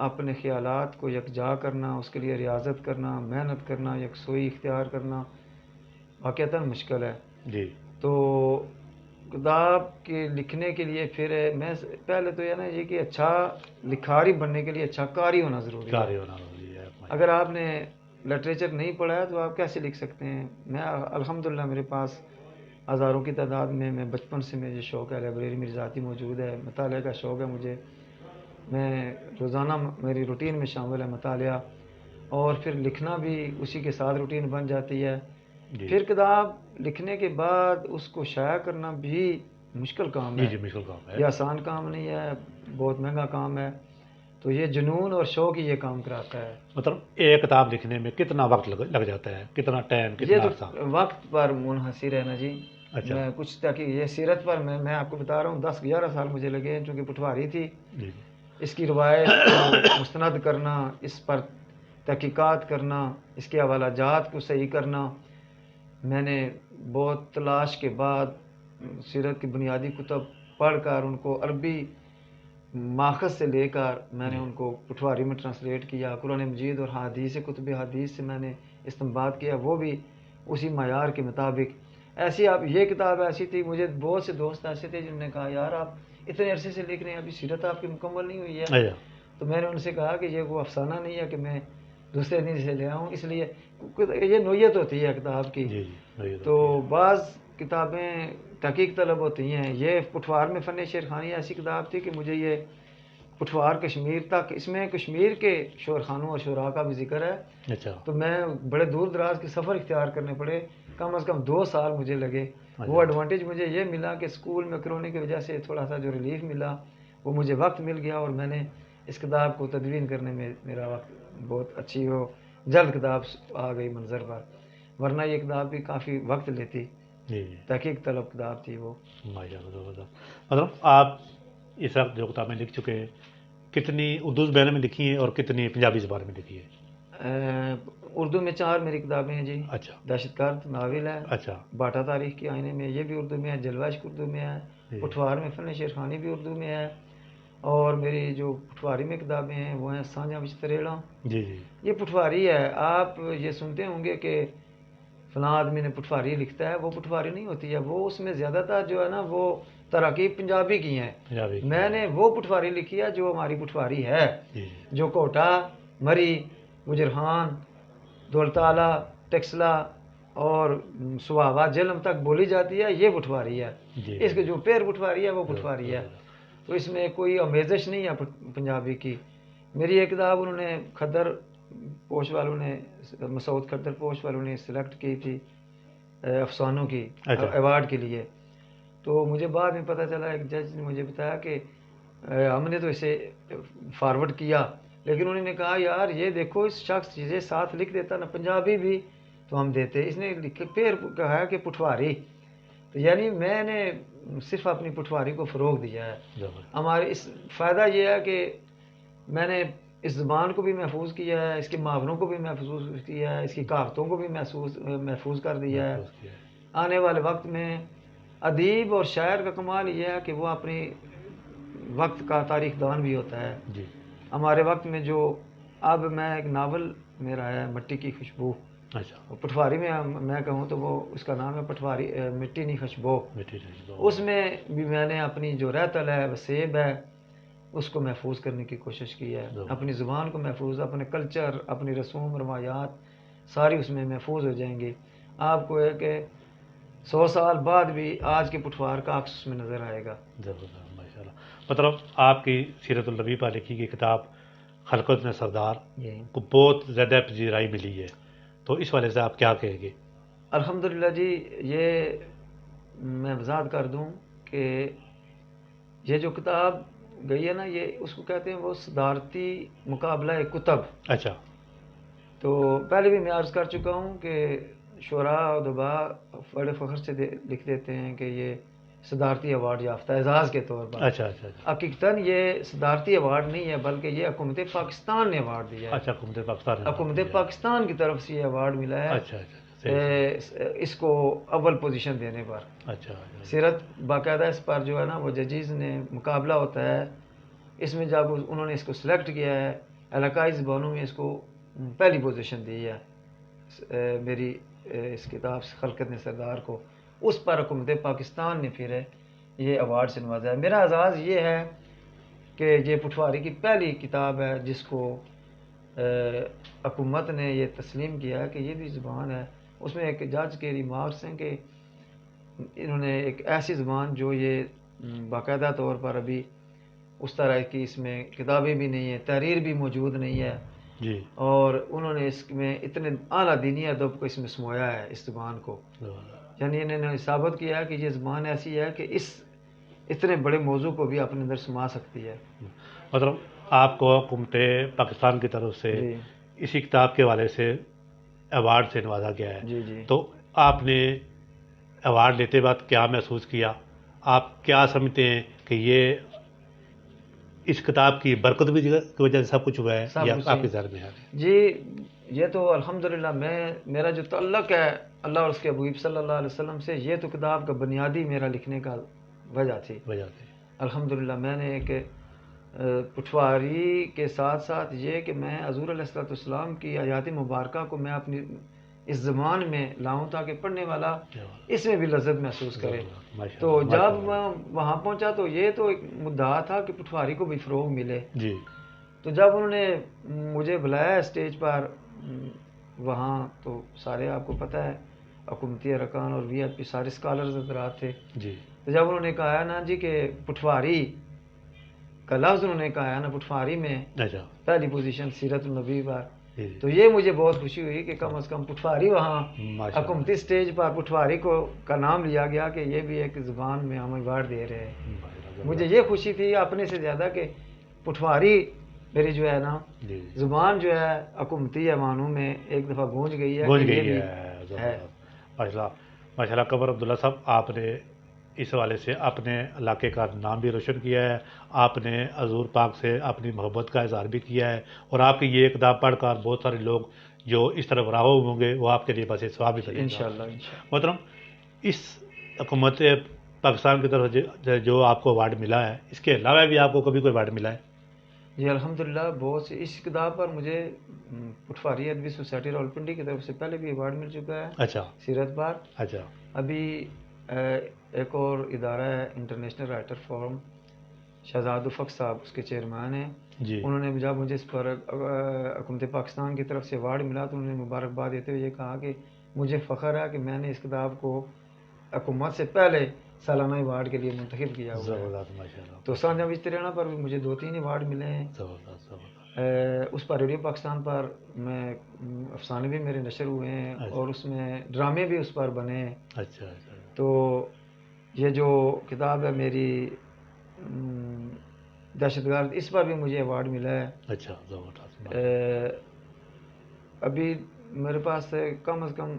اپنے خیالات کو یکجا کرنا، اس کے لیے ریاضت کرنا، محنت کرنا، یکسوئی اختیار کرنا واقعتاً مشکل ہے. جی. تو کتاب کے لکھنے کے لیے پھر میں پہلے تو یہ نا یہ کہ اچھا لکھاری بننے کے لیے اچھا قاری ہونا ضروری ہے. اگر آپ نے لٹریچر نہیں پڑھا ہے تو آپ کیسے لکھ سکتے ہیں؟ میں الحمدللہ میرے پاس ہزاروں کی تعداد میں بچپن سے مجھے شوق ہے، لائبریری میری ذاتی موجود ہے، مطالعے کا شوق ہے مجھے. میں روزانہ میری روٹین میں شامل ہے مطالعہ، اور پھر لکھنا بھی اسی کے ساتھ روٹین بن جاتی ہے. پھر کتاب لکھنے کے بعد اس کو شائع کرنا بھی مشکل کام ہے. مشکل کام ہے. یہ آسان کام نہیں ہے، بہت مہنگا کام ہے. تو یہ جنون اور شوق ہی یہ کام کراتا ہے. مطلب ایک کتاب لکھنے میں کتنا وقت لگ جاتا ہے؟ کتنا ٹائم؟ یہ تو وقت پر منحصر ہے نا جی. اچھا. میں کچھ تاکہ یہ سیرت پر میں آپ کو بتا رہا ہوں 10-11 سال مجھے لگے ہیں، چونکہ پٹواری تھی. اس کی روایت کو مستند کرنا، اس پر تحقیقات کرنا، اس کے حوالہ جات کو صحیح کرنا. میں نے بہت تلاش کے بعد سیرت کی بنیادی کتب پڑھ کر ان کو عربی ماخذ سے لے کر میں نے ان کو پٹواری میں ٹرانسلیٹ کیا. قرآن مجید اور حدیث کتب حدیث سے میں نے استنباط کیا، وہ بھی اسی معیار کے مطابق. ایسی آپ یہ کتاب ایسی تھی، مجھے بہت سے دوست ایسے تھے جنہوں نے کہا یار آپ اتنے عرصے سے لکھ رہے ہیں، ابھی سیرت آپ کی مکمل نہیں ہوئی ہے. تو میں نے ان سے کہا کہ یہ وہ افسانہ نہیں ہے کہ میں دوسرے دن سے لے آؤں، اس لیے یہ نوعیت ہوتی ہے کتاب کی. تو بعض کتابیں تحقیق طلب ہوتی ہیں. یہ پٹوار میں فن شعر خوانی ایسی کتاب تھی کہ مجھے یہ پٹوار کشمیر تک، اس میں کشمیر کے شعر خانوں اور شعراء کا بھی ذکر ہے. اچھا. تو میں بڑے دور دراز کے سفر اختیار کرنے پڑے، کم از کم 2 سال مجھے لگے. وہ ایڈوانٹیج مجھے یہ ملا کہ اسکول میں کرونے کی وجہ سے تھوڑا سا جو ریلیف ملا وہ مجھے وقت مل گیا، اور میں نے اس کتاب کو تدوین کرنے میں میرا وقت بہت اچھی ہو جلد کتاب آ گئی منظر پر، ورنہ یہ کتاب بھی کافی وقت لیتی. تحقیق طلب کتاب تھی وہ. مطلب آپ اس وقت جو کتابیں لکھ چکے ہیں کتنی اردو زبان میں لکھی ہیں اور کتنی پنجابی زبان میں لکھی ہے؟ اردو میں 4 میری کتابیں ہیں جی. اچھا. دہشت گرد ناول ہے. اچھا. باٹا تاریخ کے آئینے میں، یہ بھی اردو میں ہے. جلوہ عشق اردو میں ہے. پٹوار میں فن شعر خوانی بھی اردو میں ہے. اور میری جو پٹواری میں کتابیں ہیں وہ ہیں سانجا وچ تریڑا. جی جی. یہ پٹواری ہے. آپ یہ سنتے ہوں گے کہ فلاں آدمی نے پٹواری لکھتا ہے، وہ پٹواری نہیں ہوتی ہے. وہ اس میں زیادہ تر جو ہے نا وہ تراکیب پنجابی کی ہیں. میں نے وہ پٹواری لکھی ہے جو ہماری پٹواری ہے، جو کوٹا، مری، گجرہان، دولتالا، ٹیکسلا اور سواوا جلم تک بولی جاتی ہے. یہ پٹواری ہے. اس کے جو پیر پٹواری ہے وہ پٹواری ہے. تو اس میں کوئی آمیزش نہیں ہے پنجابی کی. میری ایک کتاب انہوں نے کھدر پوش والوں نے، مسعود کھدر پوش والوں نے سلیکٹ کی تھی. افسانوں کی ایوارڈ کے لیے. تو مجھے بعد میں پتہ چلا، ایک جج نے مجھے بتایا کہ ہم نے تو اسے فارورڈ کیا، لیکن انہوں نے کہا یار یہ دیکھو اس شخص چیزیں ساتھ لکھ دیتا نا پنجابی بھی تو ہم دیتے، اس نے پھر کہا کہ پٹواری. تو یعنی میں نے صرف اپنی پٹواری کو فروغ دیا ہے. ہمارے اس فائدہ یہ ہے کہ میں نے اس زبان کو بھی محفوظ کیا ہے، اس کے محاوروں کو بھی محفوظ کیا ہے، اس کی کہاوتوں کو بھی محفوظ کر دیا ہے. آنے والے وقت میں ادیب اور شاعر کا کمال یہ ہے کہ وہ اپنی وقت کا تاریخ دان بھی ہوتا ہے. ہمارے وقت میں جو اب میں ایک ناول میرا ہے مٹی کی خوشبو، پٹواری میں کہوں تو وہ اس کا نام ہے پٹواری مٹی نہیں خوشبو. اس میں بھی میں نے اپنی جو رہتل ہے وسیب ہے اس کو محفوظ کرنے کی کوشش کی ہے. اپنی زبان کو محفوظ، اپنے کلچر، اپنی رسوم روایات ساری اس میں محفوظ ہو جائیں گی. آپ کو ہے کہ 100 سال بعد بھی آج کے پٹوار کا عکس اس میں نظر آئے گا. ماشاء اللہ. مطلب آپ کی سیرت النبی پر لکھی گئی کتاب خلقت میں سردار کو بہت زیادہ پذیرائی ملی ہے، تو اس والے سے آپ کیا کہیں گے؟ الحمدللہ جی، یہ میں وضاحت کر دوں کہ یہ جو کتاب گئی ہے نا، یہ اس کو کہتے ہیں وہ صدارتی مقابلہ کتب. اچھا. تو پہلے بھی میں عرض کر چکا ہوں کہ شعراء و ادباء بڑے فخر سے لکھ دیتے ہیں کہ یہ صدارتی ایوارڈ یافتہ اعزاز کے طور پر. اچھا. حقیقتاً یہ صدارتی ایوارڈ نہیں ہے بلکہ یہ حکومت پاکستان نے ایوارڈ دیا ہے. اچھا، حکومت پاکستان کی طرف سے یہ ایوارڈ ملا ہے. اچھا. اس کو اول پوزیشن دینے پر. اچھا. سیرت باقاعدہ اس پر جو ہے نا وہ ججز نے مقابلہ ہوتا ہے. اس میں جب انہوں نے اس کو سلیکٹ کیا ہے علاقائی زبانوں میں اس کو پہلی پوزیشن دی ہے میری اس کتاب سے خلقت نے سردار کو. اس پر حکومت پاکستان نے پھر یہ ایوارڈ سے نوازا ہے. میرا اعزاز یہ ہے کہ یہ پٹواری کی پہلی کتاب ہے جس کو حکومت نے یہ تسلیم کیا ہے کہ یہ بھی زبان ہے. اس میں ایک جج کے ریمارکس ہیں کہ انہوں نے ایک ایسی زبان جو یہ باقاعدہ طور پر ابھی اس طرح کی اس میں کتابیں بھی نہیں ہیں، تحریر بھی موجود نہیں ہے جی، اور انہوں نے اس میں اتنے اعلیٰ دینی ادب کو اس میں سمویا ہے اس زبان کو. یعنی انہوں نے ثابت کیا ہے کہ یہ زبان ایسی ہے کہ اس اتنے بڑے موضوع کو بھی اپنے اندر سما سکتی ہے. مطلب آپ کو حکومت پاکستان کی طرف سے اسی کتاب کے حوالے سے ایوارڈ سے نوازا گیا ہے. جی. تو آپ نے ایوارڈ لیتے وقت کیا محسوس کیا؟ آپ کیا سمجھتے ہیں کہ یہ اس کتاب کی برکت بھی کی وجہ سے سب کچھ ہوا ہے یا آپ کے ذہن میں ہے؟ جی، یہ تو الحمدللہ میرا جو تعلق ہے اللہ اور اس کے حبیب صلی اللہ علیہ وسلم سے، یہ تو کتاب کا بنیادی میرا لکھنے کا وجہ تھی. الحمدللہ میں نے ایک پٹواری کے ساتھ ساتھ یہ کہ میں حضور علیہ السلام کی حیات مبارکہ کو میں اپنی اس زبان میں لاؤں تاکہ پڑھنے والا اس میں بھی لذت محسوس کرے. تو جب میں وہاں پہنچا تو یہ تو ایک مدعا تھا کہ پٹواری کو بھی فروغ ملے. جی. تو جب انہوں نے مجھے بلایا اسٹیج پر وہاں تو سارے آپ کو پتہ ہے حکومتی ارکان اور وی آئی پی سارے اسکالرز حضرات تھے. جی. تو جب انہوں نے کہا نا جی کہ پٹواری کا لفظ انہوں نے کہا نا پٹواری میں پہلی پوزیشن سیرت النبی پر، تو یہ مجھے بہت خوشی ہوئی کہ کم از کم پٹواری وہاں حکومتی اسٹیج پر پٹواری کا نام لیا گیا کہ یہ بھی ایک زبان میں ہم ایوارڈ دے رہے ہیں. مجھے یہ خوشی تھی اپنے سے زیادہ کہ پٹواری میری جو ہے نا زبان جو ہے حکومتی ایوانوں میں ایک دفعہ گونج گئی ہے. ماشاء اللہ. قمر عبداللہ صاحب، آپ نے اس حوالے سے اپنے علاقے کا نام بھی روشن کیا ہے، آپ نے حضور پاک سے اپنی محبت کا اظہار بھی کیا ہے، اور آپ کی یہ کتاب پڑھ کر بہت سارے لوگ جو اس طرف راغب ہوں گے وہ آپ کے لیے بس ثواب بھی کریں گے انشاءاللہ. محترم، اس حکومت پاکستان کی طرف جو آپ کو ایوارڈ ملا ہے، اس کے علاوہ بھی آپ کو کبھی کوئی ایوارڈ ملا ہے؟ جی الحمدللہ بہت سی. اس کتاب پر مجھے پٹواری ادبی سوسائٹی راولپنڈی کی طرف سے پہلے بھی ایوارڈ مل چکا ہے. اچھا. سیرت پر. اچھا. ابھی ایک اور ادارہ ہے انٹرنیشنل رائٹر فورم، شہزاد الفق صاحب اس کے چیئرمین ہیں. جی. انہوں نے جب مجھے اس پر حکومت پاکستان کی طرف سے ایوارڈ ملا تو انہوں نے مبارکباد دیتے ہوئے یہ کہا کہ مجھے فخر ہے کہ میں نے اس کتاب کو حکومت سے پہلے سالانہ ایوارڈ کے لیے منتخب کیا ہوا ہے. تو سانجا وچتریانہ پر بھی مجھے 2-3 ایوارڈ ملے ہیں. اس پر ریڈیو پاکستان پر میں افسانے بھی میرے نشر ہوئے ہیں اور اس میں ڈرامے بھی اس پر بنے ہیں. اچھا اچھا. تو یہ جو کتاب ہے میری دہشت گرد، اس پر بھی مجھے ایوارڈ ملا ہے. اچھا. ابھی میرے پاس کم از کم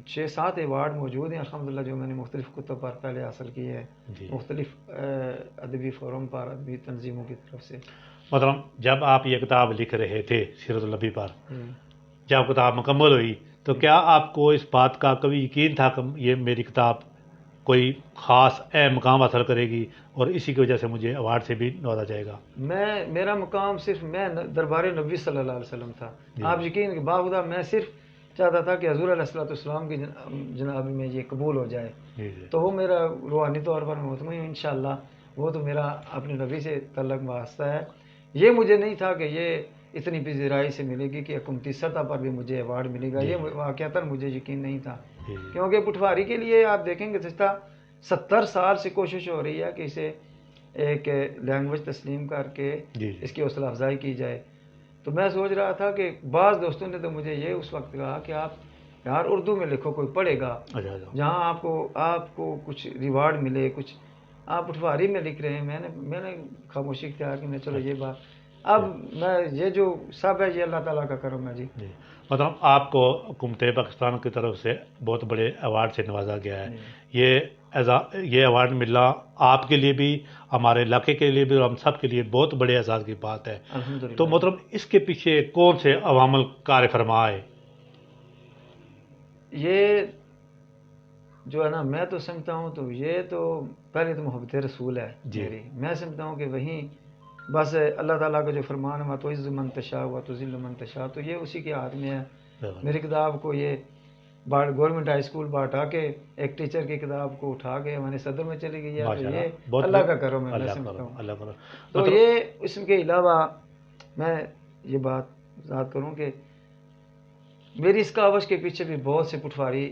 6-7 ایوارڈ موجود ہیں الحمدللہ، جو میں نے مختلف کتب پر پہلے حاصل کیے ہیں، مختلف ادبی فورم پر، ادبی تنظیموں کی طرف سے. مطلب جب آپ یہ کتاب لکھ رہے تھے سیرت النبی پر، جب کتاب مکمل ہوئی تو کیا آپ کو اس بات کا کبھی یقین تھا کہ یہ میری کتاب کوئی خاص اہم مقام حاصل کرے گی اور اسی کی وجہ سے مجھے ایوارڈ سے بھی نوازا جائے گا؟ میرا مقام صرف میں دربار نبی صلی اللہ علیہ وسلم تھا. آپ یقین کہ باخدا میں صرف چاہتا تھا کہ حضور علیہ السلام کی جناب میں یہ قبول ہو جائے. تو وہ میرا روحانی طور پر میں مطمئن ہوں انشاءاللہ، وہ تو میرا اپنے نبی سے تعلق واسطہ ہے. یہ مجھے نہیں تھا کہ یہ اتنی پذیرائی سے ملے گی کہ حکومتی سطح پر بھی مجھے ایوارڈ ملے گا. یہ واقعتاً مجھے یقین نہیں تھا، کیونکہ پٹواری کے لیے آپ دیکھیں گے 70 سال سے کوشش ہو رہی ہے کہ اسے ایک لینگویج تسلیم کر کے اس کی حوصلہ افزائی کی جائے. تو میں سوچ رہا تھا کہ بعض دوستوں نے تو مجھے یہ اس وقت کہا کہ آپ یار اردو میں لکھو، کوئی پڑھے گا، جہاں آپ کو کچھ ریوارڈ ملے. کچھ آپ پٹواری میں لکھ رہے ہیں. میں نے خاموشی اختیار کی. میں چلو یہ بات اب میں یہ جو سب ہے یہ اللہ تعالیٰ کا کرم ہے. جی مطلب آپ کو حکومت پاکستان کی طرف سے بہت بڑے ایوارڈ سے نوازا گیا ہے. یہ ایوارڈ ملنا آپ کے لیے بھی، ہمارے علاقے کے لیے بھی اور ہم سب کے لیے بہت بڑے اعزاز کی بات ہے. تو مطلب اس کے پیچھے کون سے عوامل کار فرما ہے؟ یہ جو ہے نا، میں تو سمجھتا ہوں تو یہ تو پہلے تو محبت رسول ہے میری. میں سمجھتا ہوں کہ وہیں بس اللہ تعالیٰ کا جو فرمان ہوا تو عز من تشاء و تذل من تشاء، تو یہ اسی کے ہاتھ میں ہے. میری کتاب کو یہ گورنمنٹ ہائی اسکول باٹا کے ایک ٹیچر کی کتاب کو اٹھا کے میں نے صدر میں چلی گئی ہے. تو یہ اللہ کا کرم ہے، میں سمجھتا ہوں. تو یہ اس کے علاوہ میں یہ بات ذات کروں کہ میری اس کاوش کے پیچھے بھی بہت سے پٹواری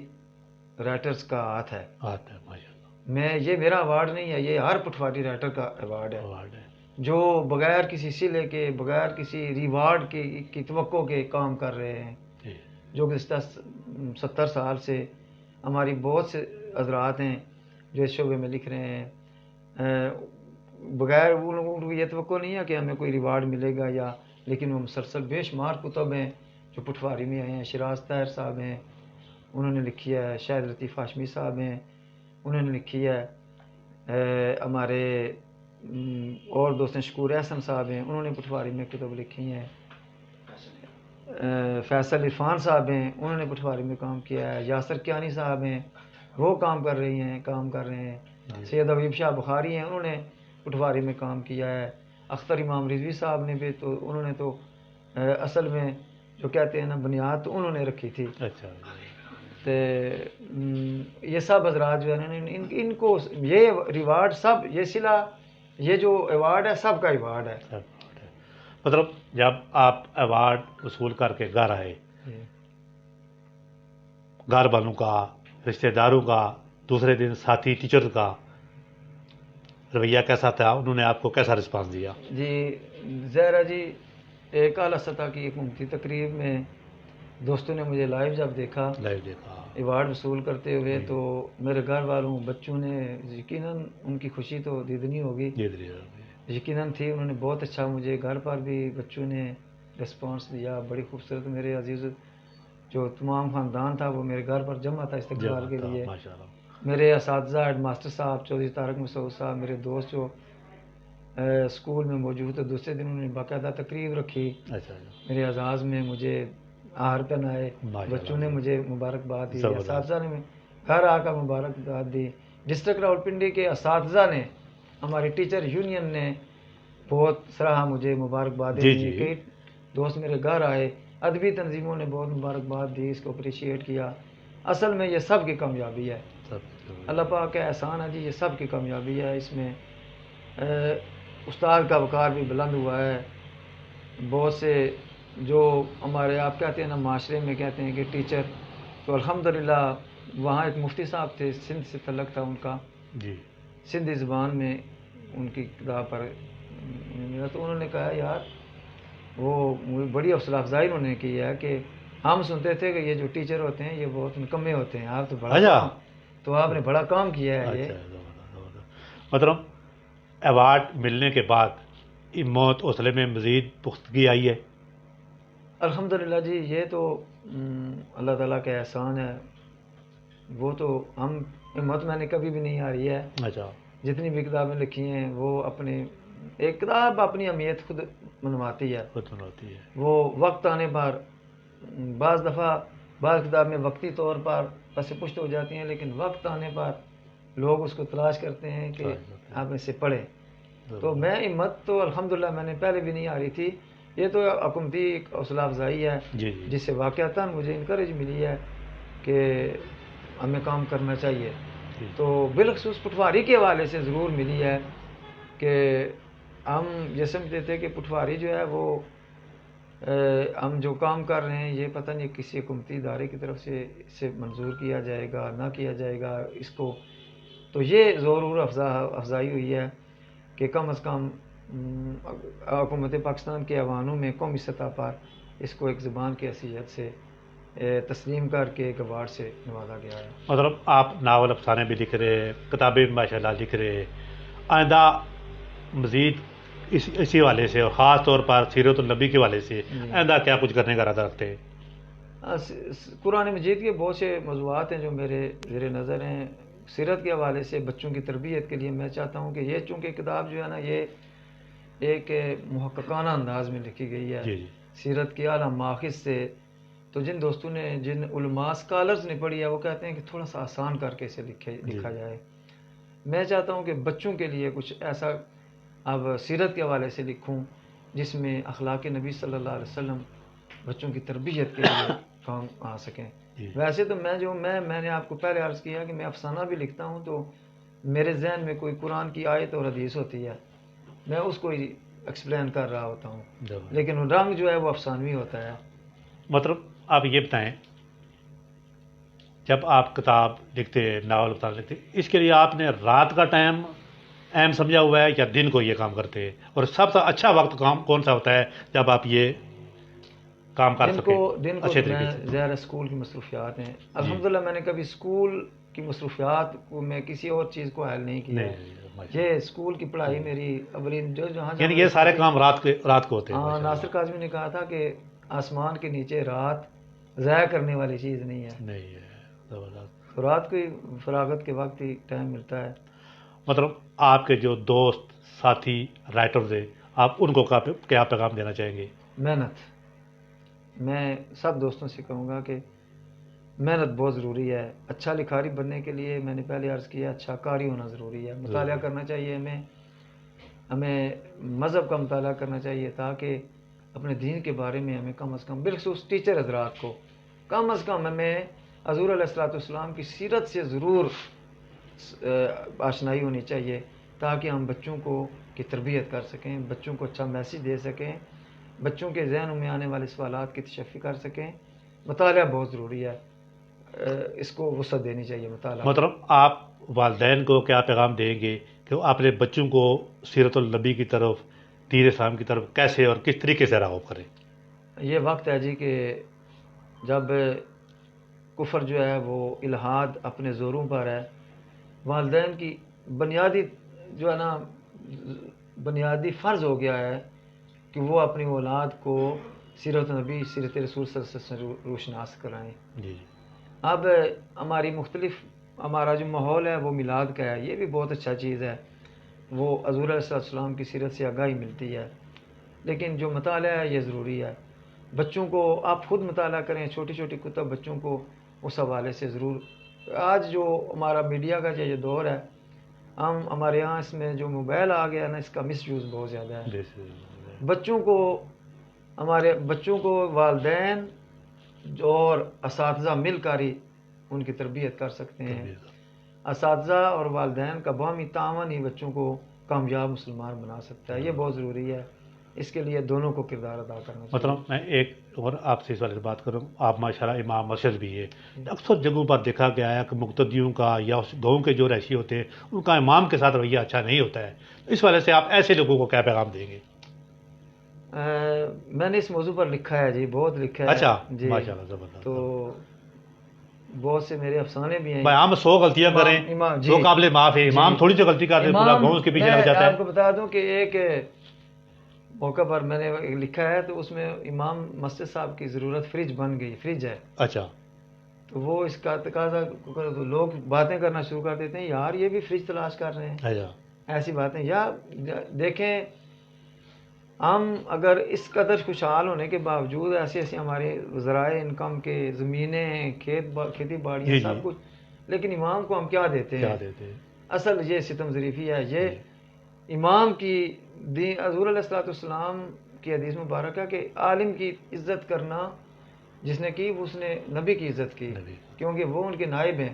رائٹرز کا ہاتھ ہے. یہ میرا ایوارڈ نہیں ہے، یہ ہر پٹواری رائٹر کا ایوارڈ ہے جو بغیر کسی صلے کے، بغیر کسی ریوارڈ کی توقع کے کام کر رہے ہیں. جو گزشتہ 70 سال سے ہماری بہت سے حضرات ہیں جو اس شعبے میں لکھ رہے ہیں. بغیر وہ لوگوں کو یہ توقع نہیں ہے کہ ہمیں کوئی ریوارڈ ملے گا، لیکن وہ مسلسل بے شمار کتب ہیں جو پٹواری میں آئے ہیں. شیراز طاہر صاحب ہیں، انہوں نے لکھی ہے. شاہد لطیف ہاشمی صاحب ہیں، انہوں نے لکھی ہے. ہمارے اور دوست ہیں شکور احسن صاحب ہیں، انہوں نے پٹواری میں کتب لکھی ہیں. فیصل عرفان صاحب ہیں، انہوں نے پٹواری میں کام کیا ہے. یاسر کیانی صاحب ہیں، وہ کام کر رہے ہیں. سید حبیب شاہ بخاری ہیں، انہوں نے پٹواری میں کام کیا ہے. اختر امام رضوی صاحب نے بھی تو انہوں نے تو اصل میں جو کہتے ہیں نا بنیاد تو انہوں نے رکھی تھی. تو یہ سب حضرات جو ہے ان کو یہ ریوارڈ سب یہ صلہ، یہ جو ایوارڈ ہے سب کا ایوارڈ ہے. مطلب جب آپ ایوارڈ وصول کر کے گھر آئے، گھر والوں کا، رشتہ داروں کا، دوسرے دن ساتھی ٹیچر کا رویہ کیسا تھا؟ انہوں نے آپ کو کیسا رسپانس دیا؟ جی زہرا جی، ایک اعلیٰ سطح کی حکومتی تقریب میں دوستوں نے مجھے لائیو جب دیکھا ایوارڈ وصول کرتے ہوئے، تو میرے گھر والوں، بچوں نے یقیناً ان کی خوشی تو دیدنی ہوگی، یقیناً تھی. انہوں نے بہت اچھا مجھے گھر پر بھی بچوں نے رسپانس دیا، بڑی خوبصورت. میرے عزیز جو تمام خاندان تھا وہ میرے گھر پر جمع تھا استقبال کے لیے. میرے اساتذہ ہیڈ ماسٹر صاحب چودھری طارق مسعود صاحب، میرے دوست جو اسکول میں موجود تھے، دوسرے دن انہوں نے باقاعدہ تقریب رکھی. میرے اعزاز میں مجھے ہار پہنائے، بچوں نے مجھے مبارکباد دی، اساتذہ نے گھر آ کر مبارکباد دی. ڈسٹرکٹ راولپنڈی کے اساتذہ نے، ہماری ٹیچر یونین نے بہت سراہا، مجھے مبارکباد دی. کئی دوست میرے گھر آئے، ادبی تنظیموں نے بہت مبارکباد دی، اس کو اپریشیٹ کیا. اصل میں یہ سب کی کامیابی ہے، اللہ پاک کا احسان ہے جی، یہ سب کی کامیابی ہے. اس میں استاد کا وقار بھی بلند ہوا ہے. بہت سے جو ہمارے آپ کہتے ہیں نا معاشرے میں کہتے ہیں کہ ٹیچر، تو الحمدللہ وہاں ایک مفتی صاحب تھے، سندھ سے تعلق تھا ان کا، سندھی زبان میں ان کی کتاب پر، تو انہوں نے کہا یار وہ بڑی حوصلہ افزائی انہوں نے کی ہے کہ ہم سنتے تھے کہ یہ جو ٹیچر ہوتے ہیں یہ بہت نکمے ہوتے ہیں، آپ تو آپ نے بڑا کام کیا ہے یہ. مطلب ایوارڈ ملنے کے بعد ہمت حوصلے میں مزید پختگی آئی ہے؟ الحمدللہ جی، یہ تو اللہ تعالیٰ کا احسان ہے. وہ تو ہم ہمت میں نے کبھی بھی نہیں ہاری ہے. اچھا. جتنی بھی کتابیں لکھی ہیں وہ اپنے ایک کتاب اپنی اہمیت خود منواتی ہے. وہ وقت آنے پر بعض دفعہ بعض کتاب میں وقتی طور پر پس پشت ہو جاتی ہیں، لیکن وقت آنے پر لوگ اس کو تلاش کرتے ہیں کہ آپ اسے پڑھیں. تو میں ہمت تو الحمدللہ میں نے پہلے بھی نہیں ہاری تھی. یہ تو حکومتی ایک حوصلہ افزائی ہے جس سے واقعتاً مجھے انکریج ملی ہے کہ ہمیں کام کرنا چاہیے. تو بالخصوص پٹواری کے حوالے سے ضرور ملی ہے کہ ہم یہ سمجھتے تھے کہ پٹواری جو ہے وہ ہم جو کام کر رہے ہیں یہ پتہ نہیں کسی حکومتی ادارے کی طرف سے اسے منظور کیا جائے گا نہ کیا جائے گا اس کو. تو یہ ضرور افزائی ہوئی ہے کہ کم از کم حکومت پاکستان کے ایوانوں میں قومی سطح پر اس کو ایک زبان کی حیثیت سے تسلیم کر کے ایک ایوارڈ سے نوازا گیا ہے. مطلب آپ ناول افسانے بھی لکھ رہے ہیں، کتابیں بھی ماشاء اللہ لکھ رہے ہیں، آئندہ مزید اسی والے سے اور خاص طور پر سیرت النبی کے والے سے آئندہ کیا کچھ کرنے کا ارادہ رکھتے ہیں؟ قرآن مجید کے بہت سے موضوعات ہیں جو میرے زیر نظر ہیں. سیرت کے حوالے سے بچوں کی تربیت کے لیے میں چاہتا ہوں کہ یہ چونکہ کتاب جو ہے نا یہ ایک محققانہ انداز میں لکھی گئی ہے سیرت کے اعلیٰ ماخذ سے. تو جن دوستوں نے جن علماء اسکالرز نے پڑھی ہے وہ کہتے ہیں کہ تھوڑا سا آسان کر کے اسے لکھا جائے. میں چاہتا ہوں کہ بچوں کے لیے کچھ ایسا اب سیرت کے حوالے سے لکھوں جس میں اخلاق نبی صلی اللہ علیہ وسلم بچوں کی تربیت کے لیے کام آ سکیں. ویسے تو میں نے آپ کو پہلے عرض کیا کہ میں افسانہ بھی لکھتا ہوں تو میرے ذہن میں کوئی قرآن کی آیت اور حدیث ہوتی ہے، میں اس کو ہی ایکسپلین کر رہا ہوتا ہوں، لیکن رنگ جو ہے وہ افسانوی ہوتا ہے. مطلب آپ یہ بتائیں، جب آپ کتاب لکھتے ہیں، ناول لکھتے ہیں، اس کے لیے آپ نے رات کا ٹائم اہم سمجھا ہوا ہے یا دن کو یہ کام کرتے ہیں؟ اور سب سے اچھا وقت کون سا ہوتا ہے جب آپ یہ کام کر سکیں؟ دن کو ظاہر اسکول کی مصروفیات ہیں. الحمدللہ میں نے کبھی اسکول کی مصروفیات کو میں کسی اور چیز کو حل نہیں کیا. یہ اسکول کی پڑھائی میری اولین یعنی یہ سارے کام رات کو ہوتے ہیں. ہاں، ناصر کاظمی نے کہا تھا کہ آسمان کے نیچے رات ضائع کرنے والی چیز نہیں ہے. تو رات کو فراغت کے وقت ہی ٹائم ملتا ہے. مطلب آپ کے جو دوست ساتھی رائٹرز ہیں، آپ ان کو کیا پیغام دینا چاہیں گے؟ محنت. میں سب دوستوں سے کہوں گا کہ محنت بہت ضروری ہے. اچھا لکھاری بننے کے لیے میں نے پہلے عرض کیا اچھا قاری ہونا ضروری ہے. مطالعہ کرنا چاہیے، ہمیں مذہب کا مطالعہ کرنا چاہیے تاکہ اپنے دین کے بارے میں ہمیں کم از کم بالخصوص ٹیچر حضرات کو کم از کم ہمیں حضور علیہ الصلوۃ والسلام کی سیرت سے ضرور آشنائی ہونی چاہیے تاکہ ہم بچوں کی تربیت کر سکیں، بچوں کو اچھا میسیج دے سکیں، بچوں کے ذہنوں میں آنے والے سوالات کی تشفی کر سکیں. مطالعہ بہت ضروری ہے، اس کو وسعت دینی چاہیے مطالعہ. مطلب آپ والدین کو کیا پیغام دیں گے کہ وہ اپنے بچوں کو سیرت النبی کی طرف، دین اسلام کی طرف کیسے اور کس طریقے سے راغب کریں؟ یہ وقت ہے جی کہ جب کفر جو ہے وہ الہاد اپنے زوروں پر ہے، والدین کی بنیادی جو ہے نا بنیادی فرض ہو گیا ہے کہ وہ اپنی اولاد کو سیرت نبی، سیرت رسول صلی اللہ علیہ وسلم سے روشناس کرائیں. اب ہمارا جو ماحول ہے وہ میلاد کا ہے، یہ بھی بہت اچھا چیز ہے، وہ حضور علیہ السلام کی سیرت سے آگاہی ملتی ہے، لیکن جو مطالعہ ہے یہ ضروری ہے. بچوں کو آپ خود مطالعہ کریں، چھوٹی چھوٹی کتب بچوں کو اس حوالے سے ضرور. آج جو ہمارا میڈیا کا جو دور ہے، ہمارے یہاں اس میں جو موبائل آ گیا نا، اس کا مس یوز بہت زیادہ ہے. ہمارے بچوں کو والدین اور اساتذہ مل کر ہی ان کی تربیت کر سکتے ہیں. اساتذہ اور والدین کا باہمی تعاون ہی بچوں کو کامیاب مسلمان بنا سکتا ہے. یہ بہت ضروری ہے، اس کے لیے دونوں کو کردار ادا کرنا چاہیے. مطلب میں ایک اور آپ سے اس والے سے بات کروں، آپ ماشاءاللہ امام مسجد بھی ہے. اکثر جگہوں پر دیکھا گیا ہے کہ مقتدیوں کا یا گاؤں کے جو رہائشی ہوتے ہیں ان کا امام کے ساتھ رویہ اچھا نہیں ہوتا ہے. اس والے سے آپ ایسے لوگوں کو کیا پیغام دیں گے؟ میں نے اس موضوع پر لکھا ہے جی، بہت لکھا ہے. اچھا جی ماشاءاللہ زبردست. تو بہت سے میرے افسانے بھی ہیں. بھائی ہم 100 غلطیاں کریں تو قابل معاف ہے. امام تھوڑی سی غلطی کرتے پورا گاؤں اس کے پیچھے لگ جاتا ہے. میں آپ کو بتا دوں کہ ایک موقع پر میں نے لکھا ہے تو اس میں امام مسجد صاحب کی ضرورت فریج بن گئی، فریج ہے. اچھا. تو وہ اس کا تقاضا لوگ باتیں کرنا شروع کر دیتے ہیں، یار یہ بھی فریج تلاش کر رہے ہیں. اچھا. ایسی باتیں. یا دیکھیں ہم اگر اس قدر خوشحال ہونے کے باوجود ایسے ایسے ہمارے ذرائع انکم کے زمینیں ہیں، کھیتی باڑیاں سب کچھ، لیکن امام کو ہم کیا دیتے ہیں؟ اصل یہ ستم ظریفی ہے. یہ امام کی حضور علیہ السلام کی حدیث مبارکہ کہ عالم کی عزت کرنا جس نے کی اس نے نبی کی عزت کی، کیونکہ وہ ان کے نائب ہیں.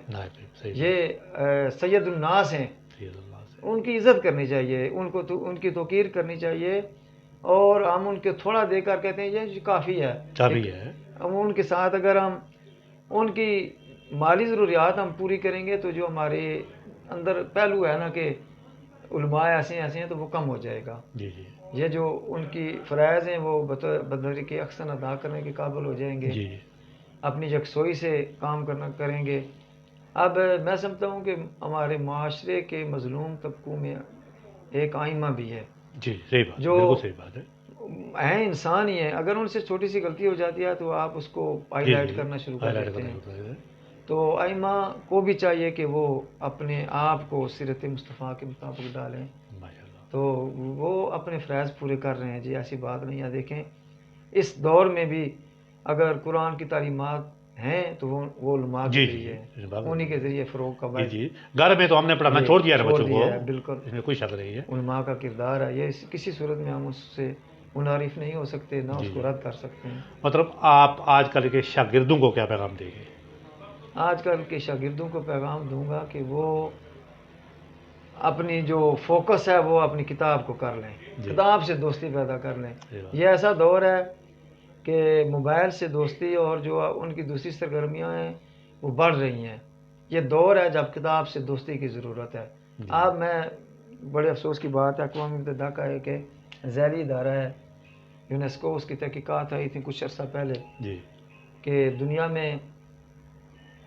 یہ سید الناس ہیں، ان کی عزت کرنی چاہیے، ان کی توقیر کرنی چاہیے. اور ہم ان کے تھوڑا دے کر کہتے ہیں یہ کافی ہے. ہم ان کے ساتھ اگر ہم ان کی مالی ضروریات ہم پوری کریں گے تو جو ہمارے اندر پہلو ہے نا کہ علماء ایسے ہیں تو وہ کم ہو جائے گا. یہ جو ان کی فرائض ہیں وہ بطور کے احسن ادا کرنے کے قابل ہو جائیں گے. اپنی یکسوئی سے کام کریں گے. اب میں سمجھتا ہوں کہ ہمارے معاشرے کے مظلوم طبقوں میں ایک آئمہ بھی ہے. جی صحیح بات، جو بالکل صحیح بات ہے. ہیں انسان ہی ہیں، اگر ان سے چھوٹی سی غلطی ہو جاتی ہے تو آپ اس کو ہائی لائٹ کرنا شروع کر دیتے ہیں. تو ائمہ کو بھی چاہیے کہ وہ اپنے آپ کو سیرت مصطفیٰ کے مطابق ڈالیں. تو وہ اپنے فرائض پورے کر رہے ہیں جی، ایسی بات نہیں ہے. دیکھیں اس دور میں بھی اگر قرآن کی تعلیمات ہیں تو وہ علماء کے ذریعے انہی کے ذریعے فروغ کا باعث. جی گھر میں تو ہم نے پڑھانا چھوڑ دیا ہے بچوں کو. بالکل اس میں کوئی شک نہیں ہے. علماء کا کردار ہے یہ، کسی صورت میں ہم اس سے منحرف نہیں ہو سکتے، نہ اس کو رد کر سکتے ہیں. مطلب آپ آج کل کے شاگردوں کو کیا پیغام دیں گے؟ آج کل کے شاگردوں کو پیغام دوں گا کہ وہ اپنی جو فوکس ہے وہ اپنی کتاب کو کر لیں، کتاب سے دوستی پیدا کر لیں. یہ ایسا دور ہے کہ موبائل سے دوستی اور جو ان کی دوسری سرگرمیاں ہیں وہ بڑھ رہی ہیں. یہ دور ہے جب کتاب سے دوستی کی ضرورت ہے. اب میں بڑے افسوس کی بات ہے، اقوام متحدہ کا ایک ذیلی ادارہ ہے یونیسکو، اس کی تحقیقات آئی تھیں کچھ عرصہ پہلے کہ دنیا میں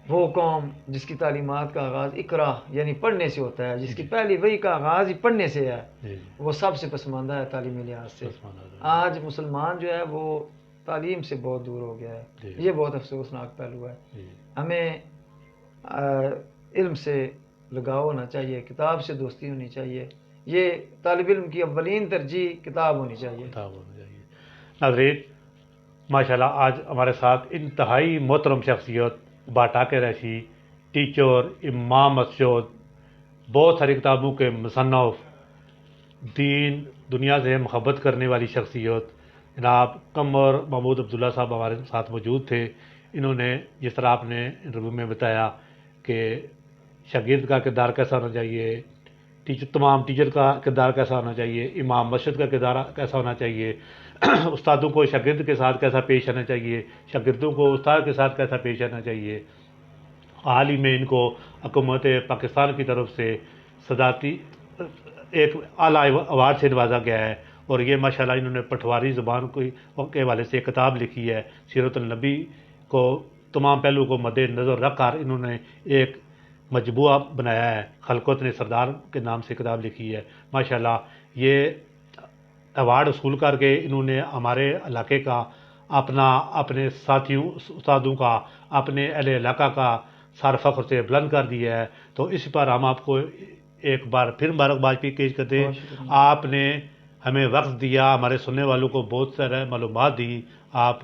وہ قوم جس کی تعلیمات کا آغاز اقرا یعنی پڑھنے سے ہوتا ہے، جس کی پہلی وحی کا آغاز ہی پڑھنے سے ہے، وہ سب سے پسماندہ ہے تعلیمی لحاظ سے. آج مسلمان جو ہے وہ تعلیم سے بہت دور ہو گیا ہے. یہ بہت افسوسناک پہلو ہے. ہمیں علم سے لگاؤ ہونا چاہیے، کتاب سے دوستی ہونی چاہیے. یہ طالب علم کی اولین ترجیح کتاب ہونی چاہیے. ناظرین ماشاءاللہ آج ہمارے ساتھ انتہائی محترم شخصیت باٹاکر ریشی، ٹیچر، امام مسجد، بہت ساری کتابوں کے مصنف، دین دنیا سے محبت کرنے والی شخصیت جناب قمر محمود عبداللہ صاحب ہمارے ساتھ موجود تھے. انہوں نے جس طرح آپ نے انٹرویو میں بتایا کہ شاگرد کا کردار کیسا ہونا چاہیے، تمام ٹیچر کا کردار کیسا ہونا چاہیے، امام مسجد کا کردار کیسا ہونا چاہیے، استادوں کو شاگرد کے ساتھ کیسا پیش آنا چاہیے، شاگردوں کو استاد کے ساتھ کیسا پیش آنا چاہیے. حال ہی میں ان کو حکومت پاکستان کی طرف سے صدارتی ایک اعلیٰ ایوارڈ سے نوازا گیا ہے. اور یہ ماشاءاللہ انہوں نے پٹھواری زبان کے حوالے سے ایک کتاب لکھی ہے، سیرت النبی کو تمام پہلو کو مد نظر رکھ کر انہوں نے ایک مجموعہ بنایا ہے. خلقت نے سردار کے نام سے کتاب لکھی ہے. ماشاءاللہ یہ ایوارڈ حصول کر کے انہوں نے ہمارے علاقے کا اپنے ساتھیوں استادوں کا اپنے اہل علاقہ کا سر فخر سے بلند کر دیا ہے. تو اس پر ہم آپ کو ایک بار پھر مبارکباد پیش کرتے ہیں. آپ نے ہمیں وقت دیا، ہمارے سننے والوں کو بہت سارے معلومات دی. آپ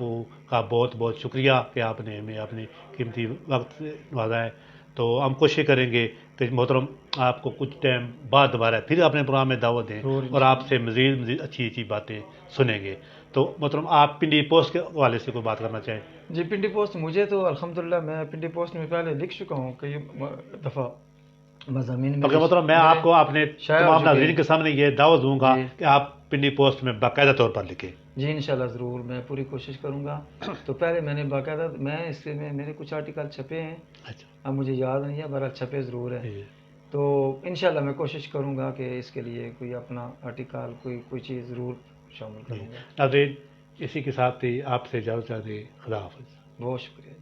کا بہت بہت شکریہ کہ آپ نے ہمیں اپنے قیمتی وقت سے نوازا ہے. تو ہم کوشش کریں گے کہ محترم آپ کو کچھ ٹائم بعد دوبارہ پھر اپنے پروگرام میں دعوت دیں اور آپ سے مزید اچھی باتیں سنیں گے. تو محترم آپ پنڈی پوسٹ کے حوالے سے کوئی بات کرنا چاہیں؟ جی پنڈی پوسٹ، مجھے تو الحمدللہ میں پنڈی پوسٹ میں پہلے لکھ چکا ہوں کئی دفعہ مضامین میں. مطلب میں آپ کو اپنے تمام ناظرین کے سامنے یہ دعوت دوں گا کہ آپ پنڈی پوسٹ میں باقاعدہ طور پر لکھیں. جی انشاءاللہ ضرور، میں پوری کوشش کروں گا. تو پہلے میں نے باقاعدہ اس میں میرے کچھ آرٹیکل چھپے ہیں، اب مجھے یاد نہیں ہے، بہرحال چھپے ضرور ہیں. تو انشاءاللہ میں کوشش کروں گا کہ اس کے لیے کوئی اپنا آرٹیکل کوئی چیز ضرور شامل کروں گا. ناظرین اسی کے ساتھ ہی آپ سے اجازت چاہتے ہیں. خدا حافظ. بہت شکریہ.